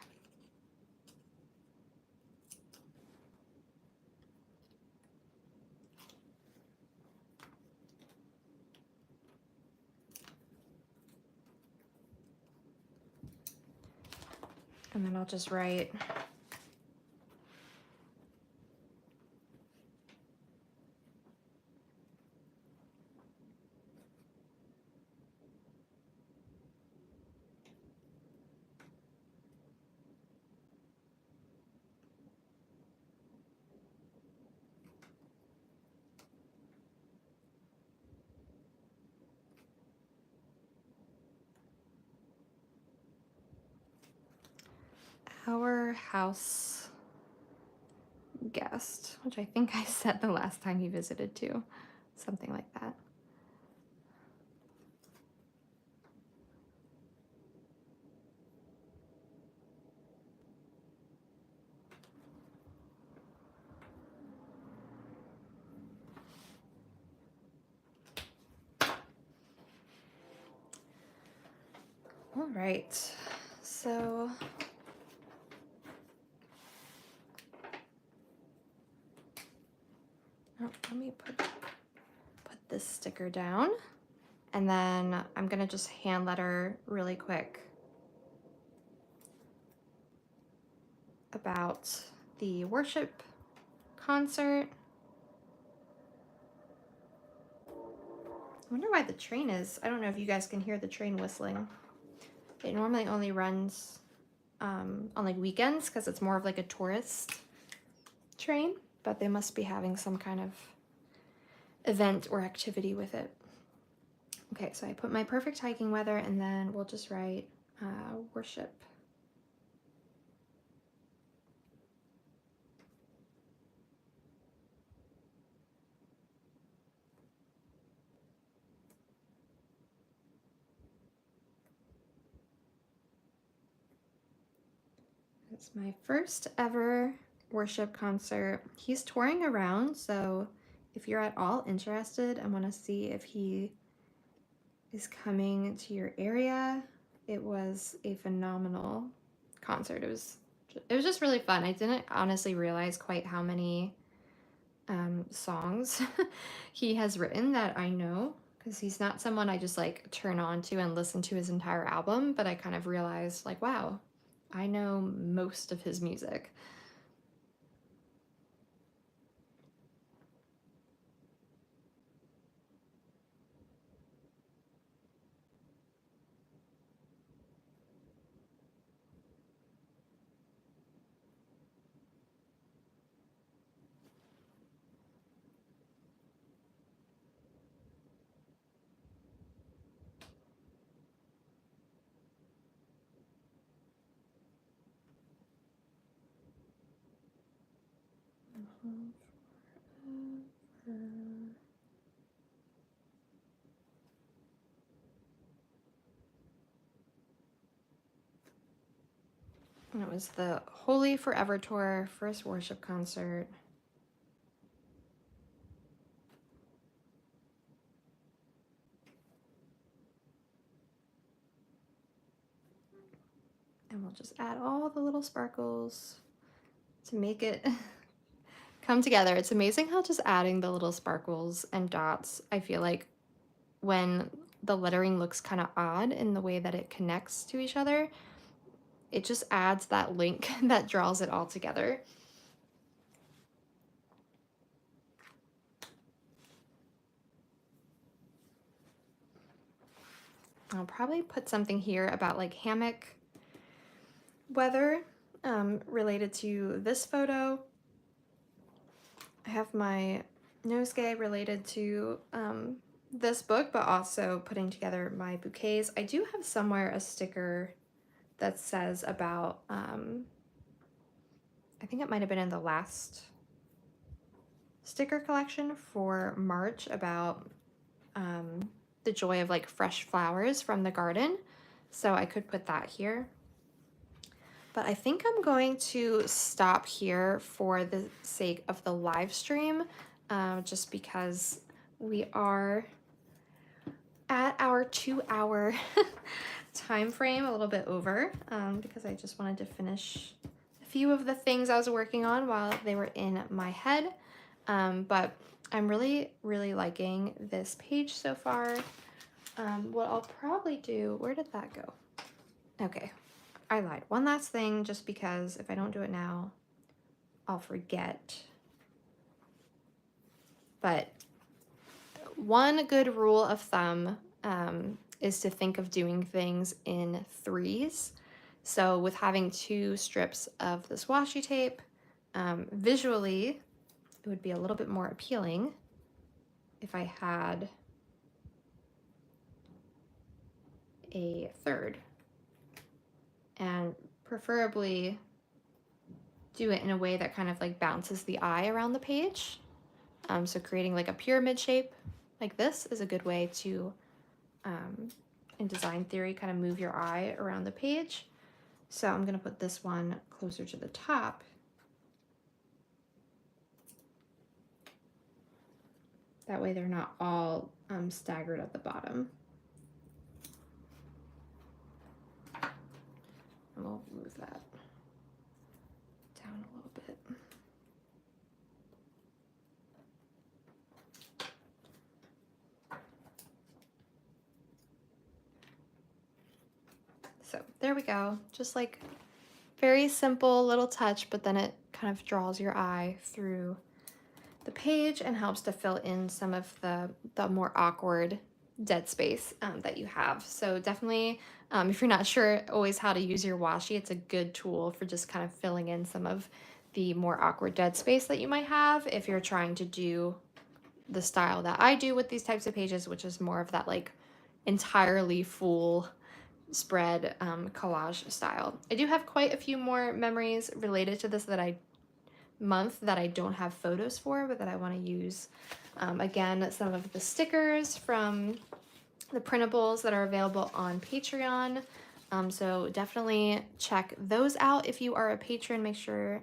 A: And then I'll just write our house guest, which I think I said the last time he visited too, something like that. All right, so let me put this sticker down, and then I'm gonna just hand letter really quick about the worship concert. I wonder why the train is, I don't know if you guys can hear the train whistling. It normally only runs on like weekends because it's more of like a tourist train, but they must be having some kind of event or activity with it. Okay, so I put my perfect hiking weather and then we'll just write worship. It's my first ever worship concert. He's touring around, so if you're at all interested and want to see if he is coming to your area, it was a phenomenal concert. It was just really fun. I didn't honestly realize quite how many songs he has written that I know, because he's not someone I just like turn on to and listen to his entire album, but I kind of realized like, wow, I know most of his music. And it was the Holy Forever Tour, first worship concert. And we'll just add all the little sparkles to make it come together. It's amazing how just adding the little sparkles and dots, I feel like when the lettering looks kind of odd in the way that it connects to each other, it just adds that link that draws it all together. I'll probably put something here about like hammock weather related to this photo. I have my nosegay related to this book, but also putting together my bouquets. I do have somewhere a sticker that says about, I think it might have been in the last sticker collection for March, about the joy of like fresh flowers from the garden. So I could put that here. But I think I'm going to stop here for the sake of the live stream, just because we are at our 2-hour time frame, a little bit over, because I just wanted to finish a few of the things I was working on while they were in my head. But I'm really, really liking this page so far. What I'll probably do, where did that go? Okay, I lied. One last thing, just because if I don't do it now, I'll forget. But one good rule of thumb is to think of doing things in threes. So with having 2 strips of this washi tape, visually, it would be a little bit more appealing if I had a third, and preferably do it in a way that kind of like bounces the eye around the page. So creating like a pyramid shape like this is a good way to, in design theory, kind of move your eye around the page. So I'm going to put this one closer to the top. That way they're not all staggered at the bottom. And we'll move that down a little bit. So there we go. Just like very simple little touch, but then it kind of draws your eye through the page and helps to fill in some of the more awkward dead space that you have. So definitely, if you're not sure always how to use your washi, it's a good tool for just kind of filling in some of the more awkward dead space that you might have if you're trying to do the style that I do with these types of pages, which is more of that like entirely full spread collage style. I do have quite a few more memories related to this month that I don't have photos for, but that I want to use. Again, some of the stickers from the printables that are available on Patreon. So definitely check those out if you are a patron. Make sure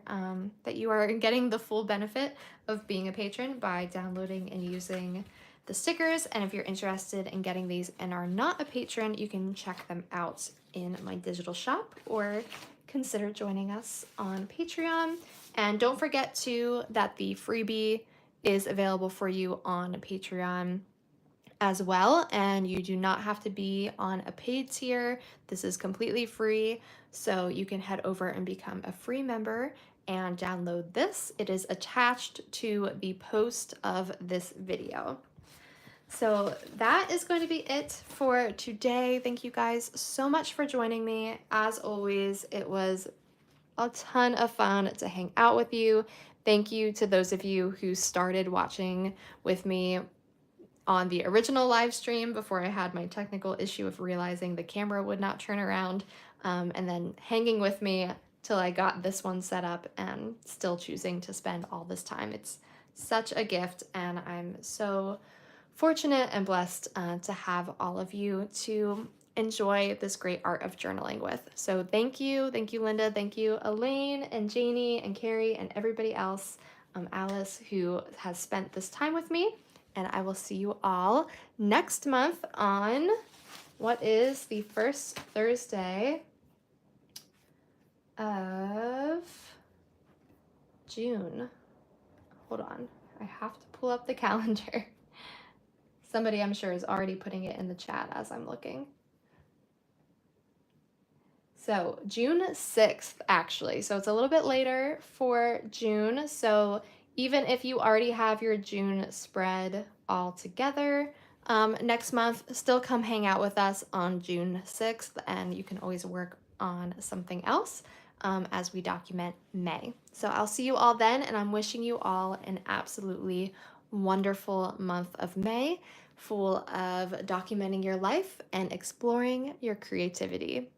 A: that you are getting the full benefit of being a patron by downloading and using the stickers. And if you're interested in getting these and are not a patron, you can check them out in my digital shop or consider joining us on Patreon. And don't forget too that the freebie is available for you on Patreon as well, and you do not have to be on a paid tier. This is completely free, so you can head over and become a free member and download this. It is attached to the post of this video. So that is going to be it for today. Thank you guys so much for joining me. As always, it was a ton of fun to hang out with you. Thank you to those of you who started watching with me on the original live stream before I had my technical issue of realizing the camera would not turn around, and then hanging with me till I got this one set up and still choosing to spend all this time. It's such a gift, and I'm so fortunate and blessed to have all of you to enjoy this great art of journaling with. So thank you, Linda, thank you, Elaine and Janie and Carrie and everybody else, Alice, who has spent this time with me. And I will see you all next month on what is the first Thursday of June. Hold on, I have to pull up the calendar. Somebody, I'm sure, is already putting it in the chat as I'm looking. So June 6th, actually. So it's a little bit later for June. So even if you already have your June spread all together, next month, still come hang out with us on June 6th, and you can always work on something else as we document May. So I'll see you all then, and I'm wishing you all an absolutely wonderful month of May, full of documenting your life and exploring your creativity.